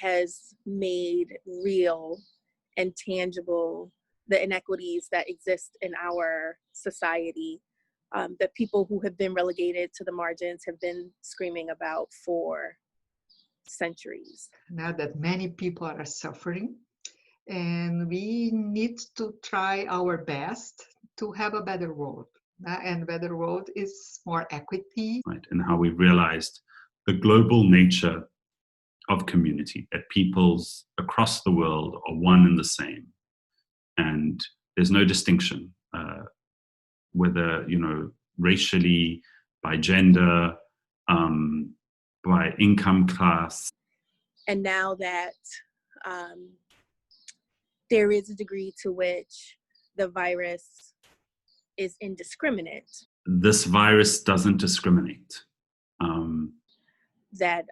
has made real and tangible the inequities that exist in our society, that people who have been relegated to the margins have been screaming about for centuries. Now that many people are suffering, and we need to try our best to have a better world. And better world is more equity. Right, and how we realized the global nature of community, that peoples across the world are one and the same. And there's no distinction, whether, racially, by gender, by income class. And now that there is a degree to which the virus is indiscriminate. This virus doesn't discriminate. That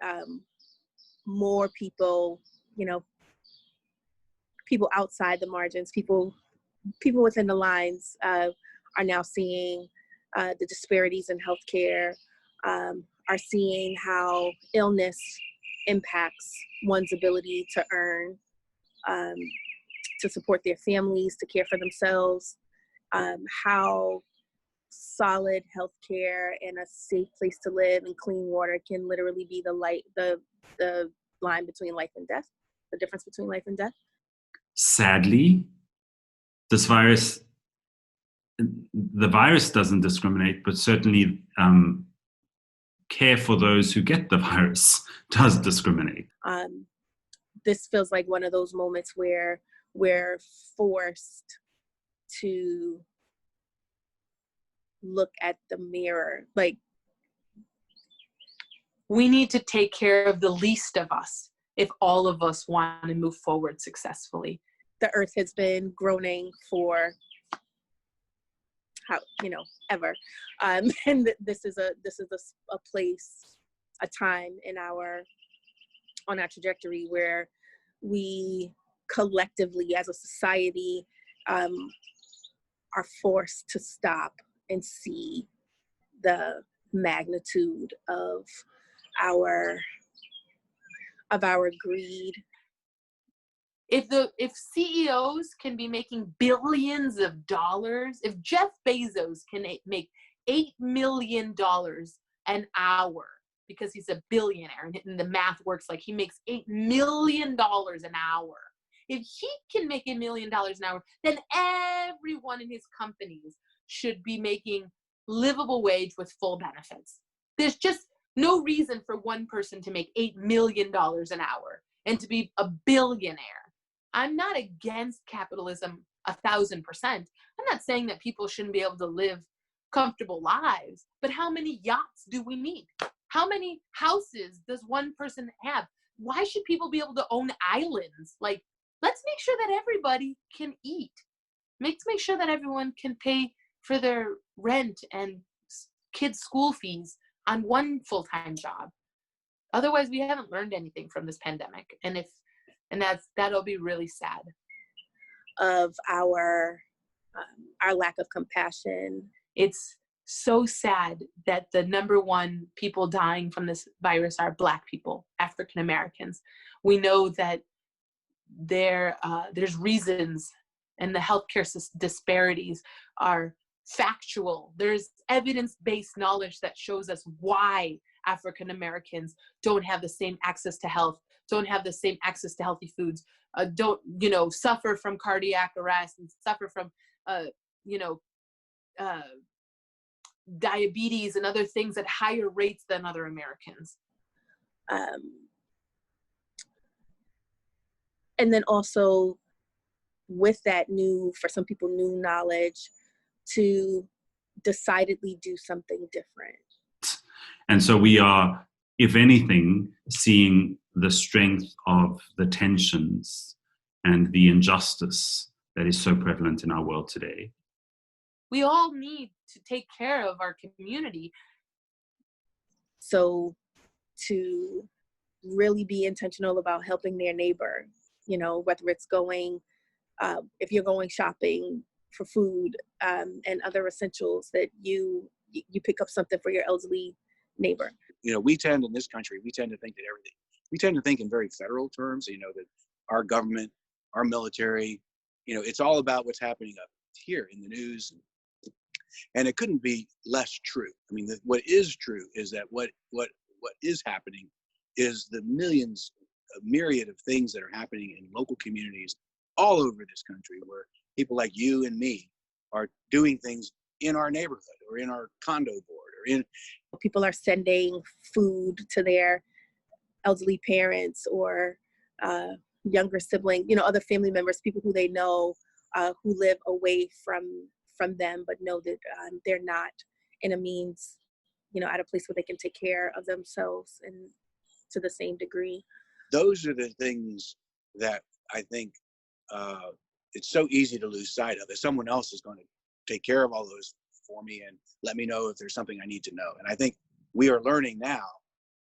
more people, people outside the margins, people within the lines are now seeing the disparities in healthcare, are seeing how illness impacts one's ability to earn, to support their families, to care for themselves, how solid healthcare and a safe place to live and clean water can literally be the line between life and death, the difference between life and death. Sadly, the virus doesn't discriminate, but certainly care for those who get the virus does discriminate. This feels like one of those moments where we're forced to look at the mirror. Like, we need to take care of the least of us if all of us want to move forward successfully. The earth has been groaning for ever, and this is a place, a time on our trajectory where we collectively as a society are forced to stop and see the magnitude of our greed. If CEOs can be making billions of dollars, if Jeff Bezos can make $8 million an hour because he's a billionaire and the math works like he makes $8 million an hour. If he can make $1 million an hour, then everyone in his companies should be making livable wage with full benefits. There's just no reason for one person to make $8 million an hour and to be a billionaire. I'm not against capitalism 1,000%. I'm not saying that people shouldn't be able to live comfortable lives, but how many yachts do we need? How many houses does one person have? Why should people be able to own islands? Like, let's make sure that everybody can eat. Let's make sure that everyone can pay for their rent and kids' school fees on one full-time job. Otherwise, we haven't learned anything from this pandemic. And that'll be really sad. Of our lack of compassion. It's so sad that the number one people dying from this virus are Black people, African Americans. We know that there's reasons, and the healthcare disparities are factual. There's evidence-based knowledge that shows us why African Americans don't have the same access to health, don't have the same access to healthy foods, don't, suffer from cardiac arrest and suffer from, diabetes and other things at higher rates than other Americans. And then also with that for some people, new knowledge to decidedly do something different. And so we are, if anything, seeing the strength of the tensions and the injustice that is so prevalent in our world today. We all need to take care of our community. So to really be intentional about helping their neighbor, whether it's if you're going shopping for food and other essentials, that you pick up something for your elderly neighbor. We tend in this country, we tend to think in very federal terms, that our government, our military, it's all about what's happening up here in the news. And it couldn't be less true. I mean, what is true is that what is happening is the millions, a myriad of things that are happening in local communities all over this country, where people like you and me are doing things in our neighborhood or in our condo board or in. People are sending food to their elderly parents or younger siblings, other family members, people who they know who live away from them, but know that they're not in a means, at a place where they can take care of themselves and to the same degree. Those are the things that I think it's so easy to lose sight of. That someone else is going to take care of all those for me and let me know if there's something I need to know. And I think we are learning now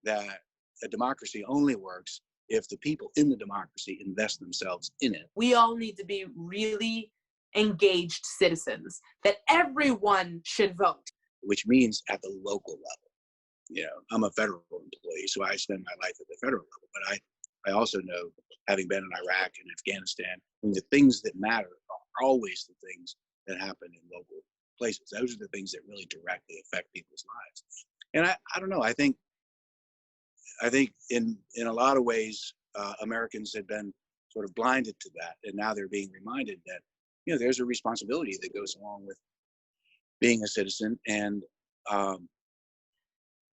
that a democracy only works if the people in the democracy invest themselves in it. We all need to be really engaged citizens, that everyone should vote. Which means at the local level. I'm a federal employee, so I spend my life at the federal level, but I also know, having been in Iraq and Afghanistan, the things that matter are always the things that happen in local places. Those are the things that really directly affect people's lives. And I don't know, I think in a lot of ways, Americans had been sort of blinded to that, and now they're being reminded that there's a responsibility that goes along with being a citizen, and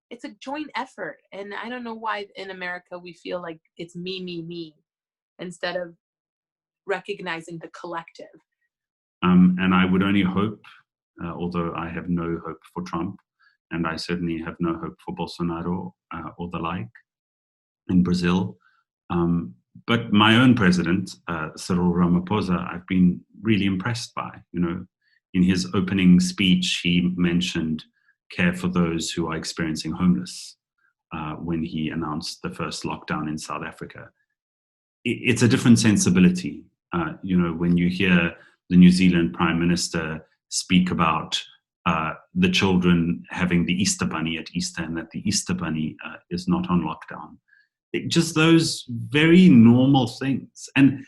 it's a joint effort. And I don't know why in America we feel like it's me instead of recognizing the collective. And I would only hope, although I have no hope for Trump, and I certainly have no hope for Bolsonaro or the like in Brazil. But my own president, Cyril Ramaphosa, I've been really impressed by. In his opening speech, he mentioned care for those who are experiencing homeless when he announced the first lockdown in South Africa. It's a different sensibility. When you hear the New Zealand Prime Minister speak about the children having the Easter Bunny at Easter and that the Easter Bunny is not on lockdown. Just those very normal things. And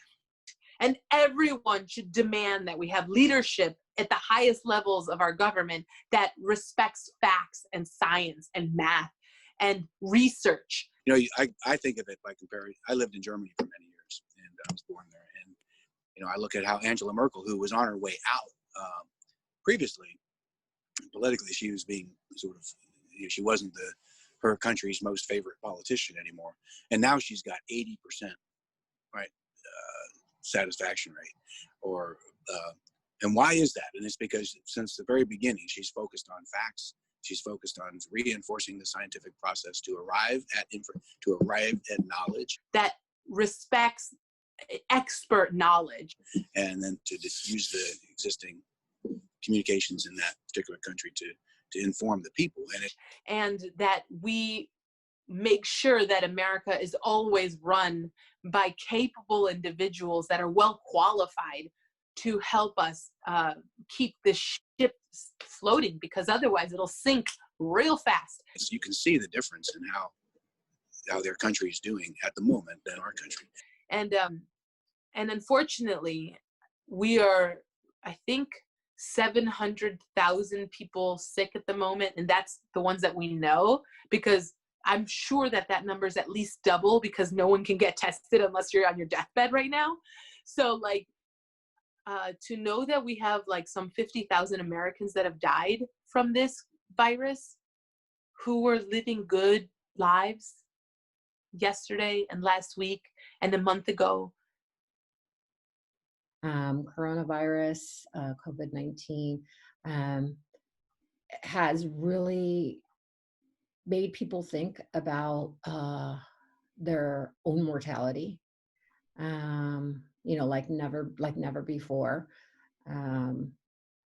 everyone should demand that we have leadership at the highest levels of our government that respects facts and science and math and research. I think of it by comparison. I lived in Germany for many years, and I was born there. And I look at how Angela Merkel, who was on her way out previously, politically, she was being sort of, she wasn't her country's most favorite politician anymore, and now she's got 80%, right, satisfaction rate, and why is that? And it's because since the very beginning, she's focused on facts. She's focused on reinforcing the scientific process to arrive at knowledge that respects expert knowledge, and then to just use the existing communications in that particular country to inform the people. And that we make sure that America is always run by capable individuals that are well qualified to help us keep the ship floating, because otherwise it'll sink real fast. So you can see the difference in how their country is doing at the moment than our country. And unfortunately, we are, I think, 700,000 people sick at the moment, and that's the ones that we know, because I'm sure that number is at least double, because no one can get tested unless you're on your deathbed right now. So to know that we have some 50,000 Americans that have died from this virus, who were living good lives yesterday and last week and a month ago. Coronavirus, COVID-19, has really made people think about their own mortality, like never before.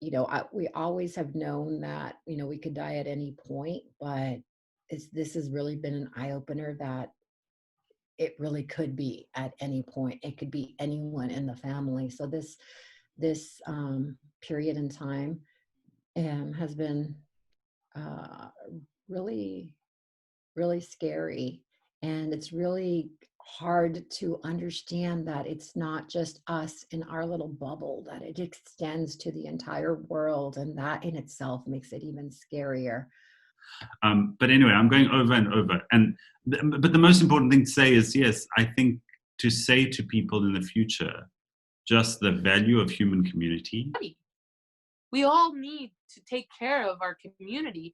We always have known that, we could die at any point, but this has really been an eye-opener that it really could be at any point. It could be anyone in the family. So this period in time has been really, really scary. And it's really hard to understand that it's not just us in our little bubble, that it extends to the entire world, and that in itself makes it even scarier. But anyway, I'm going over and over. But the most important thing to say is, yes, I think to say to people in the future, just the value of human community. We all need to take care of our community.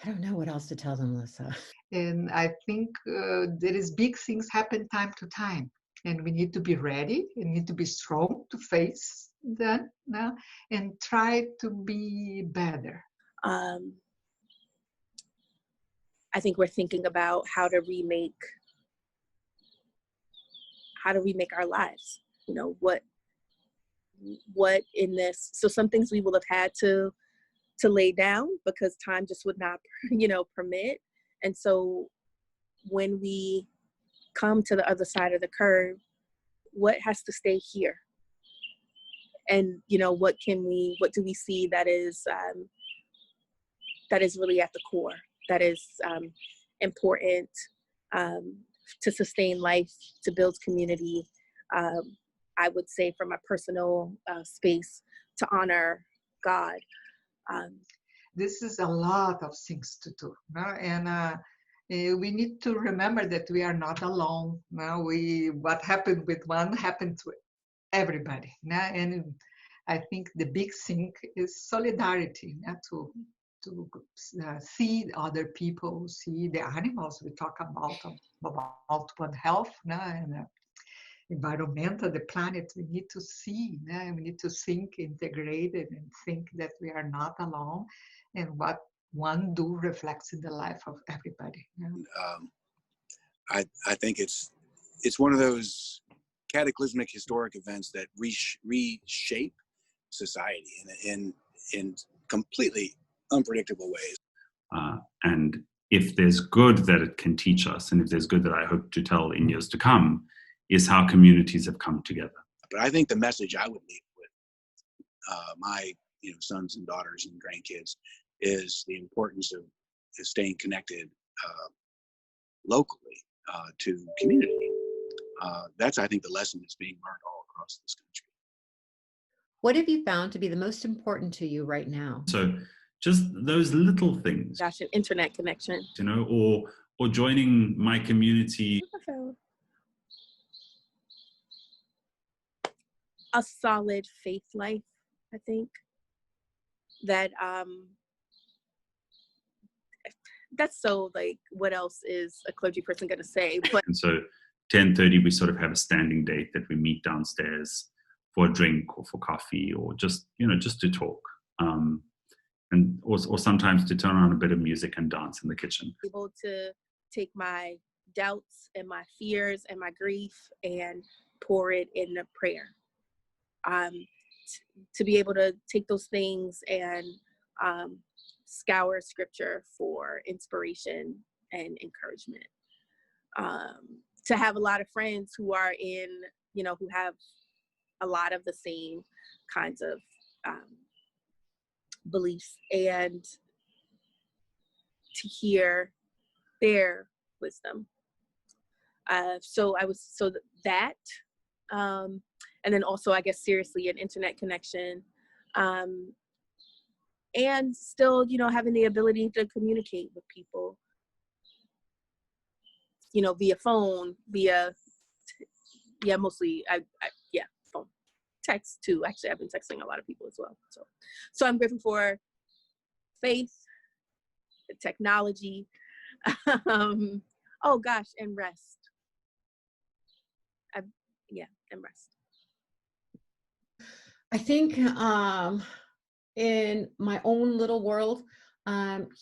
I don't know what else to tell them, Melissa. And I think there is big things happen time to time, and we need to be ready and need to be strong to face them now and try to be better. I think we're thinking about how to remake our lives. You know, what in this, so some things we will have had to lay down because time just would not, permit. And so when we come to the other side of the curve, what has to stay here? And, what do we see that is really at the core, that is important to sustain life, to build community. I would say from a personal space, to honor God. This is a lot of things to do, no? And we need to remember that we are not alone. Now, what happened with one happened to everybody. No? And I think the big thing is solidarity, no? To see other people, see the animals. We talk about One Health, no? And environmental, the planet. We need to see, no? We need to think integrated and think that we are not alone, and what one do reflects in the life of everybody. You know? I think it's one of those cataclysmic historic events that reshape society in completely unpredictable ways. And if there's good that it can teach us, and if there's good that I hope to tell in years to come, is how communities have come together. But I think the message I would leave with my sons and daughters and grandkids is the importance of staying connected locally to community. That's, I think, the lesson that's being learned all across this country. What have you found to be the most important to you right now? So just those little things. Gosh, an internet connection. Or joining my community. A solid faith life, I think. That that's so, like, what else is a clergy person going to say? But and so 10:30 we sort of have a standing date that we meet downstairs for a drink or for coffee, or just to talk, or sometimes to turn on a bit of music and dance in the kitchen. Able to take my doubts and my fears and my grief and pour it in a prayer. To be able to take those things and scour scripture for inspiration and encouragement. To have a lot of friends who are who have a lot of the same kinds of beliefs, and to hear their wisdom. And then also, I guess, seriously, an internet connection, and still, having the ability to communicate with people, via phone, mostly, phone, text too. Actually, I've been texting a lot of people as well. So I'm grateful for faith, technology, and rest. And rest. I think in my own little world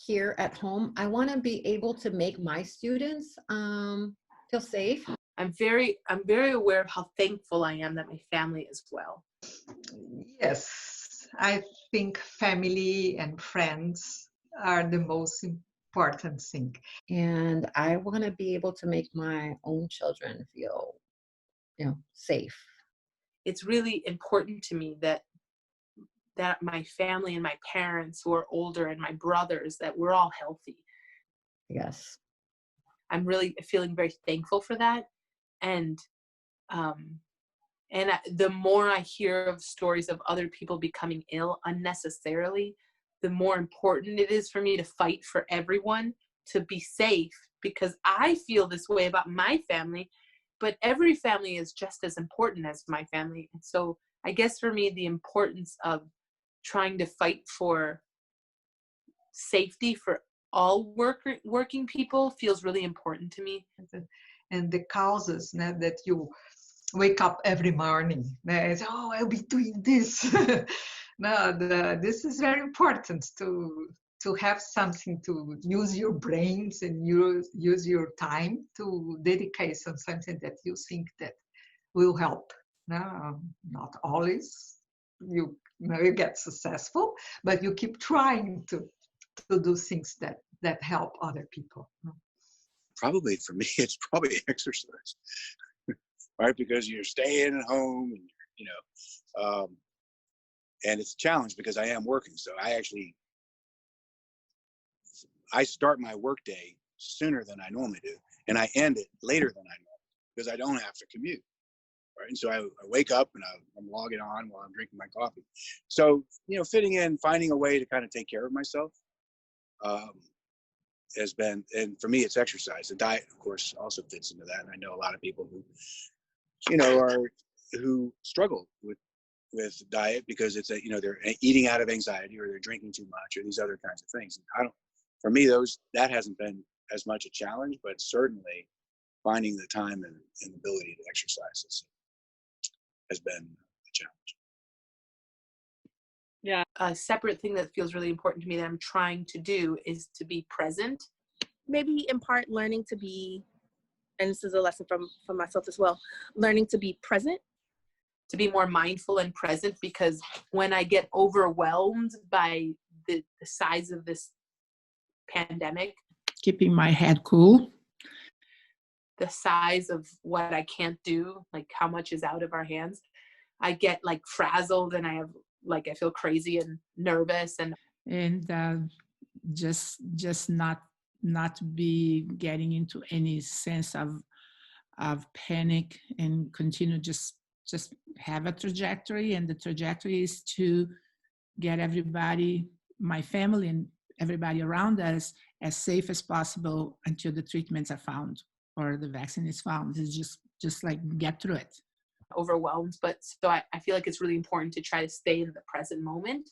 here at home, I want to be able to make my students feel safe. I'm very aware of how thankful I am that my family is well. Yes, I think family and friends are the most important thing. And I want to be able to make my own children feel, safe. It's really important to me that my family and my parents who are older and my brothers, that we're all healthy. Yes. I'm really feeling very thankful for that. And the more I hear of stories of other people becoming ill unnecessarily, the more important it is for me to fight for everyone to be safe, because I feel this way about my family, but every family is just as important as my family. And so I guess for me, the importance of trying to fight for safety for all working people feels really important to me. And the causes that you wake up every morning. Oh, I'll be doing this. No, this is very important to have something to use your brains and use your time to dedicate on something that you think that will help. No, not always you get successful, but you keep trying to do things that help other people. Probably for me, it's probably exercise, right? Because you're staying at home, and and it's a challenge because I am working. So I start my workday sooner than I normally do, and I end it later than I normally, because I don't have to commute. Right? And so I wake up and I'm logging on while I'm drinking my coffee. So, fitting in, finding a way to kind of take care of myself has been, and for me, it's exercise. The diet, of course, also fits into that. And I know a lot of people who, who struggle with diet because it's they're eating out of anxiety, or they're drinking too much, or these other kinds of things. For me, that hasn't been as much a challenge, but certainly finding the time and ability to exercise has been a challenge. Yeah. A separate thing that feels really important to me that I'm trying to do is to be present. Maybe in part learning to be, and this is a lesson from myself as well, learning to be present. To be more mindful and present, because when I get overwhelmed by the size of this pandemic, keeping my head cool, the size of what I can't do, like how much is out of our hands, I get like frazzled, and I feel crazy and nervous, and just not be getting into any sense of panic, and continue just have a trajectory, and the trajectory is to get everybody, my family and everybody around us, as safe as possible until the treatments are found or the vaccine is found. It's just like get through it. Overwhelmed, but so I feel like it's really important to try to stay in the present moment,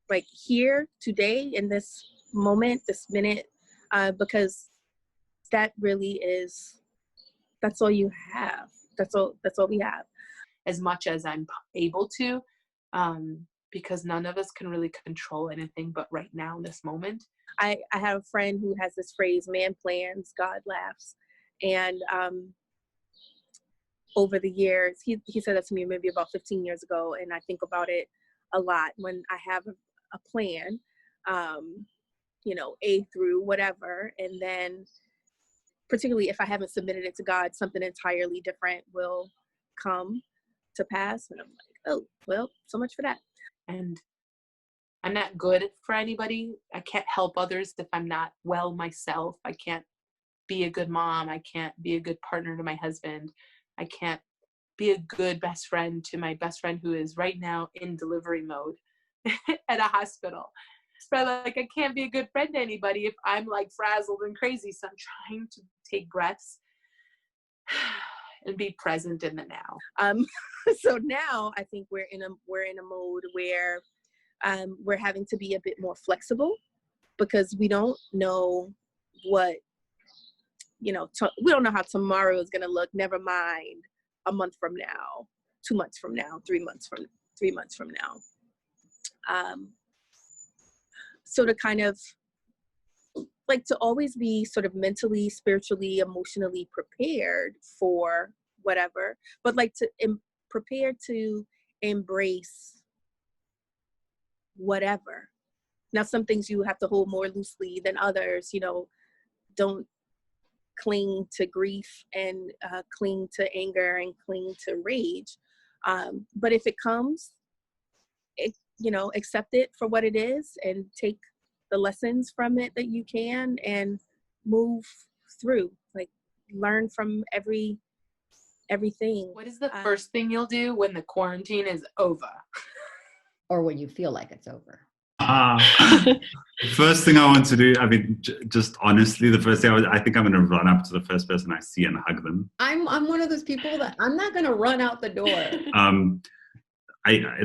like here today in this moment, this minute, because that really is, that's all you have. That's all we have. As much as I'm able to, because none of us can really control anything but right now in this moment. I have a friend who has this phrase, man plans, God laughs. And over the years, he said that to me maybe about 15 years ago, and I think about it a lot when I have a plan, A through whatever, and then particularly if I haven't submitted it to God, something entirely different will come to pass, and I'm like, oh, well, so much for that. And I'm not good for anybody. I can't help others if I'm not well myself. I can't be a good mom. I can't be a good partner to my husband. I can't be a good best friend to my best friend who is right now in delivery mode at a hospital. So I can't be a good friend to anybody if I'm frazzled and crazy. So I'm trying to take breaths and be present in the now. So now I think we're in a mode where we're having to be a bit more flexible, because we don't know what, we don't know how tomorrow is going to look, never mind a month from now, 2 months from now, 3 months from now. So to kind of to always be sort of mentally, spiritually, emotionally prepared for whatever, but prepare to embrace whatever. Now, some things you have to hold more loosely than others. Don't cling to grief and cling to anger and cling to rage. But if it comes, accept it for what it is and take the lessons from it that you can and move through. learn from everything. What is the first thing you'll do when the quarantine is over? Or when you feel like it's over? First thing I want to do, I mean, just honestly, the first thing I think I'm going to run up to the first person I see and hug them. I'm one of those people that I'm not going to run out the door.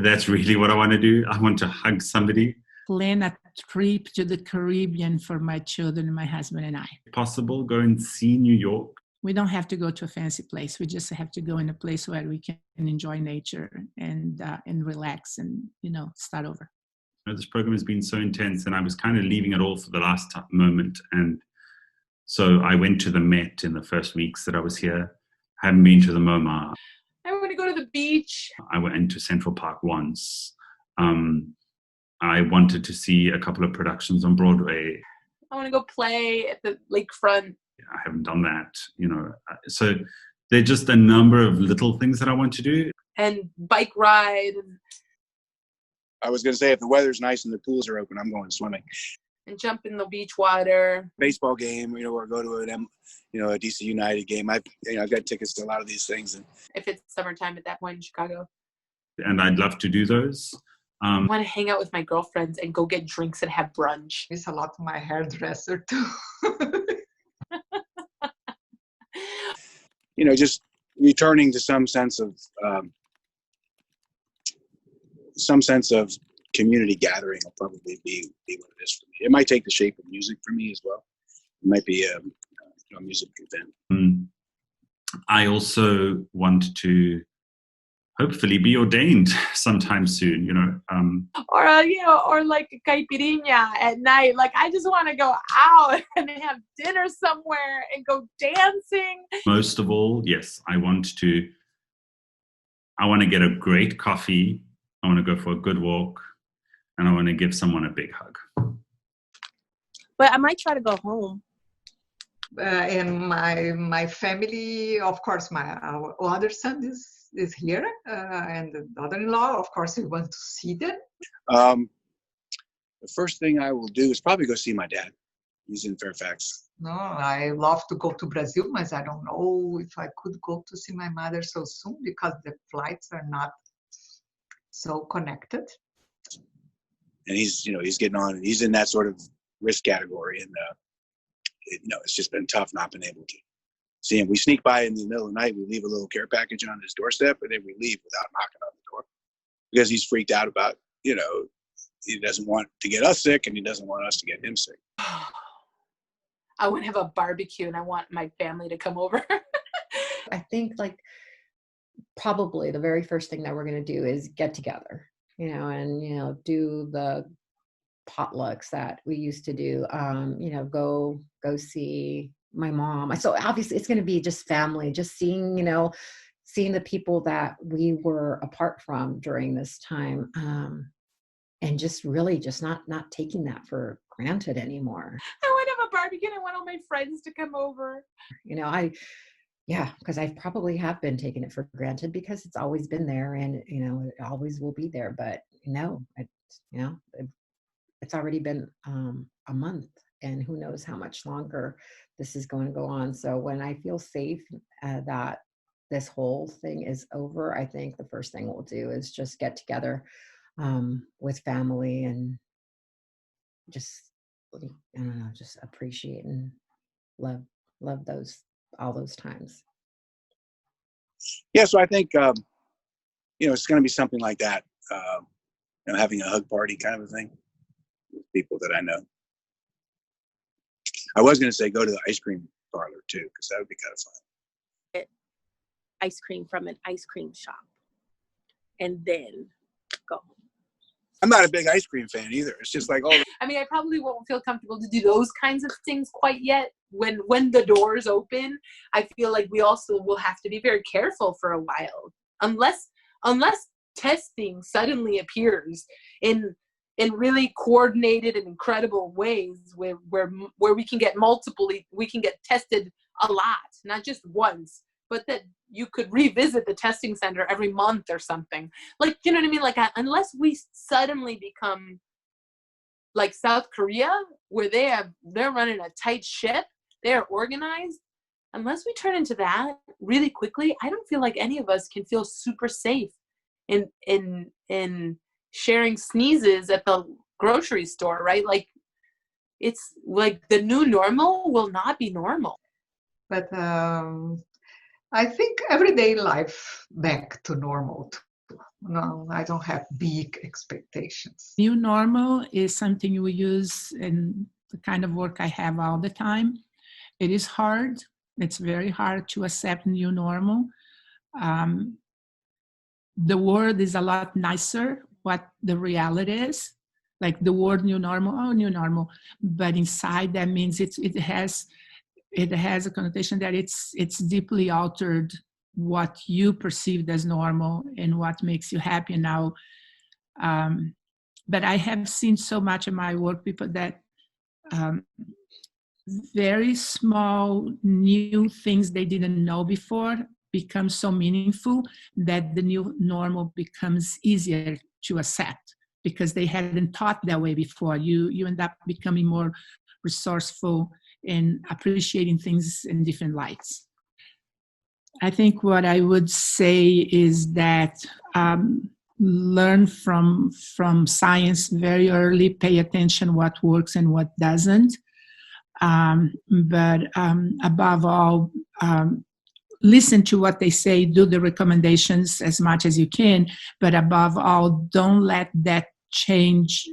That's really what I want to do. I want to hug somebody. Plan a trip to the Caribbean for my children, my husband and I. If possible, go and see New York. We don't have to go to a fancy place. We just have to go in a place where we can enjoy nature and relax and, start over. This program has been so intense, and I was kind of leaving it all for the last moment. And so I went to the Met in the first weeks that I was here. I haven't been to the MoMA. I want to go to the beach. I went into Central Park once. I wanted to see a couple of productions on Broadway. I want to go play at the lakefront. I haven't done that, So there are just a number of little things that I want to do. And bike ride. I was going to say, if the weather's nice and the pools are open, I'm going swimming. And jump in the beach water. Baseball game, or go to a DC United game. I've got tickets to a lot of these things. And if it's summertime at that point in Chicago. And I'd love to do those. I want to hang out with my girlfriends and go get drinks and have brunch. It's a lot of my hairdresser too. Just returning to some sense of community gathering will probably be what it is for me. It might take the shape of music for me as well. It might be a music event. I also want to hopefully be ordained sometime soon, or like a caipirinha at night. Like, I just want to go out and have dinner somewhere and go dancing. Most of all, yes, I want to get a great coffee. I want to go for a good walk, and I want to give someone a big hug. But I might try to go home. And my family, of course, our other son is here, and the daughter-in-law, of course, we want to see them. The first thing I will do is probably go see my dad. He's in Fairfax. No, I love to go to Brazil, but I don't know if I could go to see my mother so soon because the flights are not so connected. And he's getting on, and he's in that sort of risk category, and it's just been tough not being able to see him. We sneak by in the middle of the night. We leave a little care package on his doorstep, and then we leave without knocking on the door because he's freaked out about, he doesn't want to get us sick, and he doesn't want us to get him sick. I want to have a barbecue, and I want my family to come over. I think probably the very first thing that we're going to do is get together, and, do the potlucks that we used to do, go see my mom. So obviously it's going to be just family, just seeing the people that we were apart from during this time. And just really just not taking that for granted anymore. I want to have a barbecue and I want all my friends to come over. Because I probably have been taking it for granted because it's always been there and, it always will be there. But it's already been a month, and who knows how much longer this is going to go on. So when I feel safe that this whole thing is over, I think the first thing we'll do is just get together with family and just, just appreciate and love all those times. Yeah, so I think it's going to be something like that. Having a hug party kind of a thing with people that I know. I was going to say go to the ice cream parlor too, because that would be kind of fun. Get ice cream from an ice cream shop, and then go. I'm not a big ice cream fan either. It's just like, I probably won't feel comfortable to do those kinds of things quite yet. When the doors open, I feel like we also will have to be very careful for a while, unless testing suddenly appears in really coordinated and incredible ways where we can get tested a lot, not just once, but that you could revisit the testing center every month or something. Like, you know what I mean? Like, unless we suddenly become like South Korea, where they're running a tight ship, they're organized, unless we turn into that really quickly, I don't feel like any of us can feel super safe in sharing sneezes at the grocery store, right? Like, it's like the new normal will not be normal. But I think everyday life back to normal. No, I don't have big expectations. New normal is something we use in the kind of work I have all the time. It is hard. It's very hard to accept new normal. The word is a lot nicer what the reality is. Like the word new normal, oh, new normal. But inside that means it has a connotation that it's deeply altered what you perceived as normal and what makes you happy now. But I have seen so much in my work, people that very small new things they didn't know before become so meaningful that the new normal becomes easier to accept because they hadn't thought that way before. You end up becoming more resourceful and appreciating things in different lights. I think what I would say is that learn from science very early, pay attention what works and what doesn't. But above all, listen to what they say, do the recommendations as much as you can, but above all, don't let that change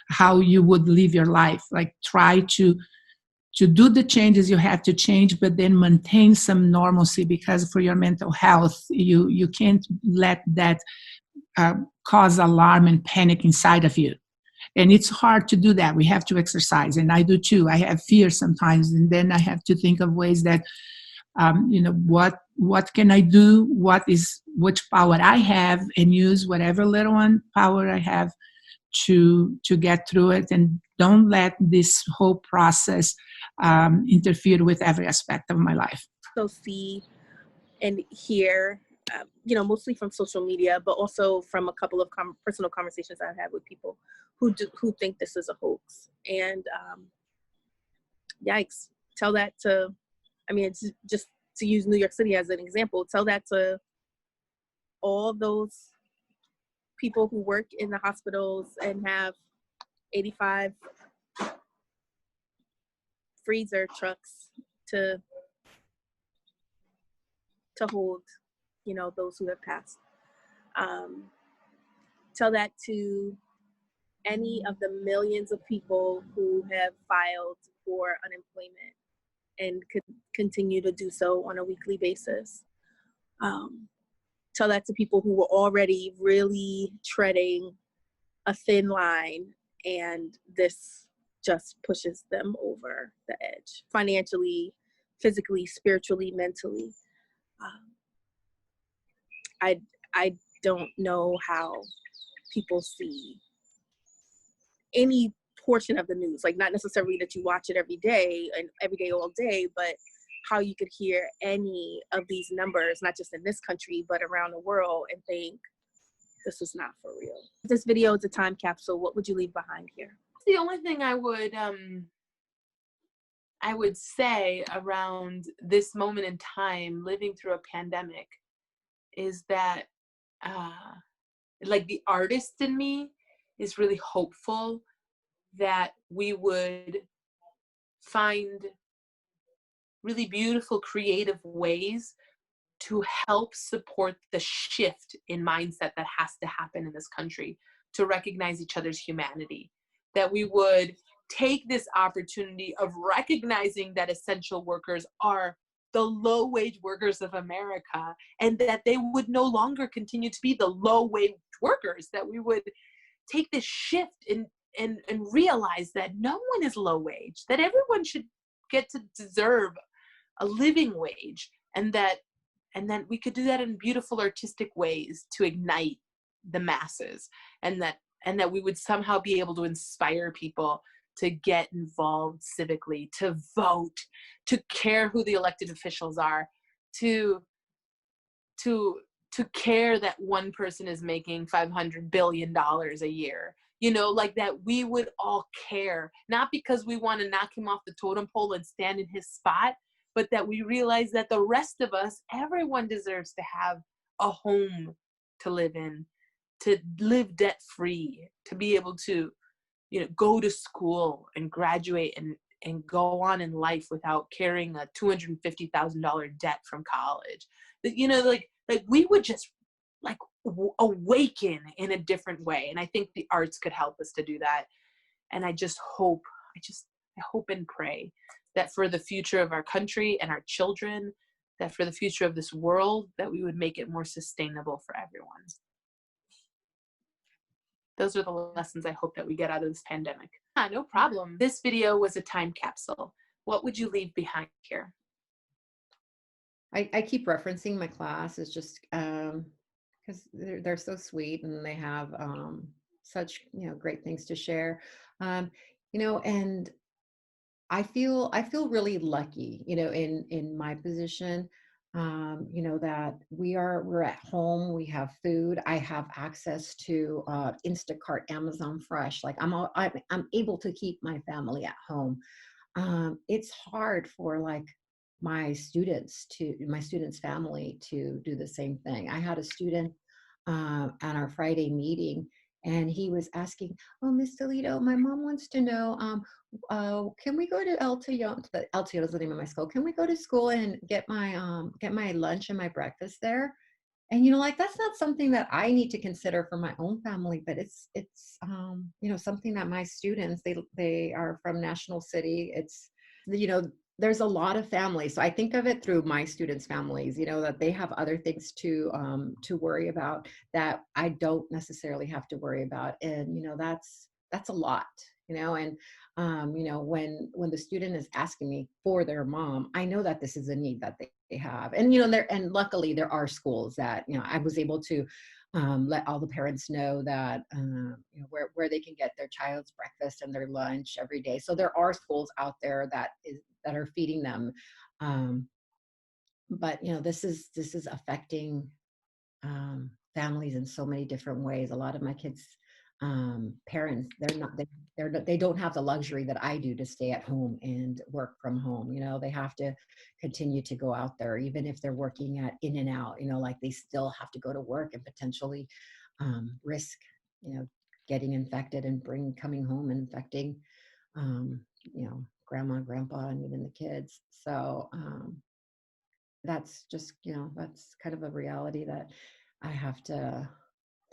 how you would live your life. Like, try to do the changes you have to change, but then maintain some normalcy, because for your mental health, you can't let that cause alarm and panic inside of you. And it's hard to do that. We have to exercise, and I do too. I have fear sometimes, and then I have to think of ways that, what can I do? Which power I have, and use whatever little power I have to get through it, and don't let this whole process interfere with every aspect of my life. So see and hear, mostly from social media, but also from a couple of personal conversations I've had with people who think this is a hoax. And yikes, tell that to, it's just to use New York City as an example, tell that to all those people who work in the hospitals and have 85 freezer trucks to hold, those who have passed. Tell that to any of the millions of people who have filed for unemployment and could continue to do so on a weekly basis. Tell that to people who were already really treading a thin line, and this just pushes them over the edge, financially, physically, spiritually, mentally. I don't know how people see any portion of the news, like not necessarily that you watch it every day all day, but how you could hear any of these numbers, not just in this country, but around the world, and think, this is not for real. This video is a time capsule. What would you leave behind here? The only thing I would say around this moment in time, living through a pandemic, is that like the artist in me is really hopeful that we would find really beautiful, creative ways to help support the shift in mindset that has to happen in this country to recognize each other's humanity. That we would take this opportunity of recognizing that essential workers are the low-wage workers of America, and that they would no longer continue to be the low-wage workers, that we would take this shift and realize that no one is low-wage, that everyone should get to deserve a living wage, and that we could do that in beautiful artistic ways to ignite the masses, and that we would somehow be able to inspire people to get involved civically, to vote, to care who the elected officials are, to care that one person is making $500 billion a year. Like that we would all care, not because we want to knock him off the totem pole and stand in his spot, but that we realize that the rest of us, everyone deserves to have a home to live in, to live debt free, to be able to, you know, go to school and graduate and go on in life without carrying a $250,000 debt from college. You know, like we would just like awaken in a different way. And I think the arts could help us to do that. And I hope and pray that for the future of our country and our children, that for the future of this world, that we would make it more sustainable for everyone. Those are the lessons I hope that we get out of this pandemic. No problem. This video was a time capsule. What would you leave behind here? I keep referencing my class. It's just because they're so sweet and they have such, you know, great things to share. You know, and I feel really lucky, you know, in my position. You know, that we're at home, we have food, I have access to Instacart, Amazon Fresh. Like I'm able to keep my family at home. It's hard for like my students' family to do the same thing. I had a student at our Friday meeting, and he was asking, "Oh, Miss Toledo, my mom wants to know, can we go to El Tillon? El Tillon is the name of my school. Can we go to school and get my lunch and my breakfast there?" And you know, like that's not something that I need to consider for my own family, but it's you know, something that my students, they are from National City. It's, you know, there's a lot of families. So I think of it through my students' families, you know, that they have other things to worry about that I don't necessarily have to worry about. And, you know, that's a lot, you know, and, you know, when the student is asking me for their mom, I know that this is a need that they have. And, you know, and luckily there are schools that, you know, I was able to let all the parents know that, you know, where they can get their child's breakfast and their lunch every day. So there are schools out there that are feeding them. But, you know, this is affecting families in so many different ways. A lot of my kids' parents, they don't have the luxury that I do to stay at home and work from home. You know, they have to continue to go out there, even if they're working at In-N-Out, you know, like they still have to go to work and potentially risk, you know, getting infected and coming home and infecting, you know, grandma, grandpa, and even the kids. So that's just, you know, that's kind of a reality that I have to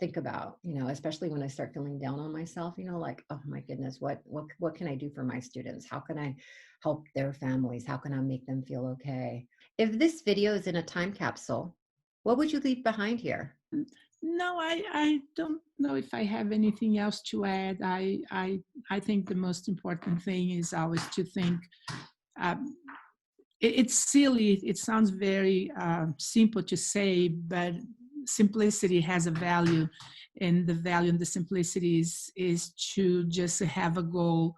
think about, you know, especially when I start feeling down on myself, you know, like, oh my goodness, what can I do for my students? How can I help their families? How can I make them feel okay? If this video is in a time capsule, what would you leave behind here? No, I don't know if I have anything else to add. I think the most important thing is always to think, it's silly, it sounds very simple to say, but simplicity has a value, and the value in the simplicity is to just have a goal,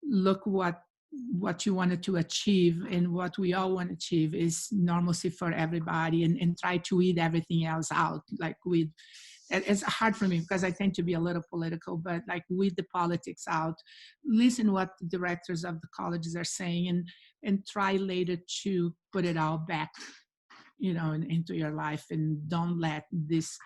look what you wanted to achieve, and what we all want to achieve is normalcy for everybody, and try to weed everything else out. Like it's hard for me because I tend to be a little political, but like weed the politics out, listen what the directors of the colleges are saying, and try later to put it all back, you know, into your life, and don't let this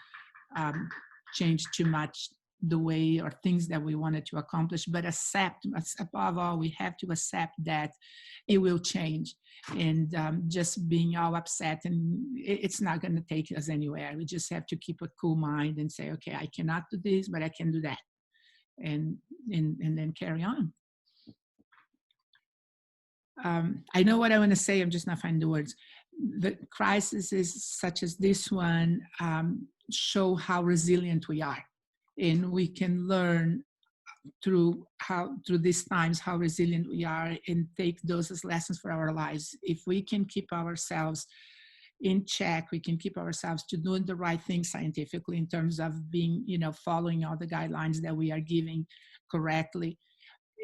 change too much the way or things that we wanted to accomplish, but accept, above all, we have to accept that it will change. And just being all upset, and it's not going to take us anywhere. We just have to keep a cool mind and say, okay, I cannot do this, but I can do that, and then carry on. I know what I want to say, I'm just not finding the words. The crises such as this one show how resilient we are. And we can learn through these times how resilient we are, and take those as lessons for our lives. If we can keep ourselves in check, we can keep ourselves to doing the right thing scientifically in terms of being, you know, following all the guidelines that we are giving correctly,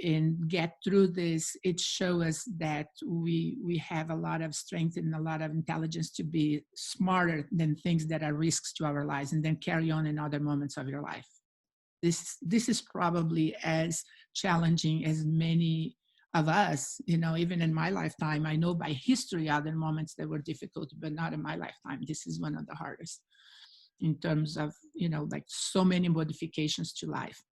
and get through this. It shows us that we have a lot of strength and a lot of intelligence to be smarter than things that are risks to our lives, and then carry on in other moments of your life. This is probably as challenging as many of us, you know, even in my lifetime. I know by history other moments that were difficult, but not in my lifetime. This is one of the hardest in terms of, you know, like so many modifications to life.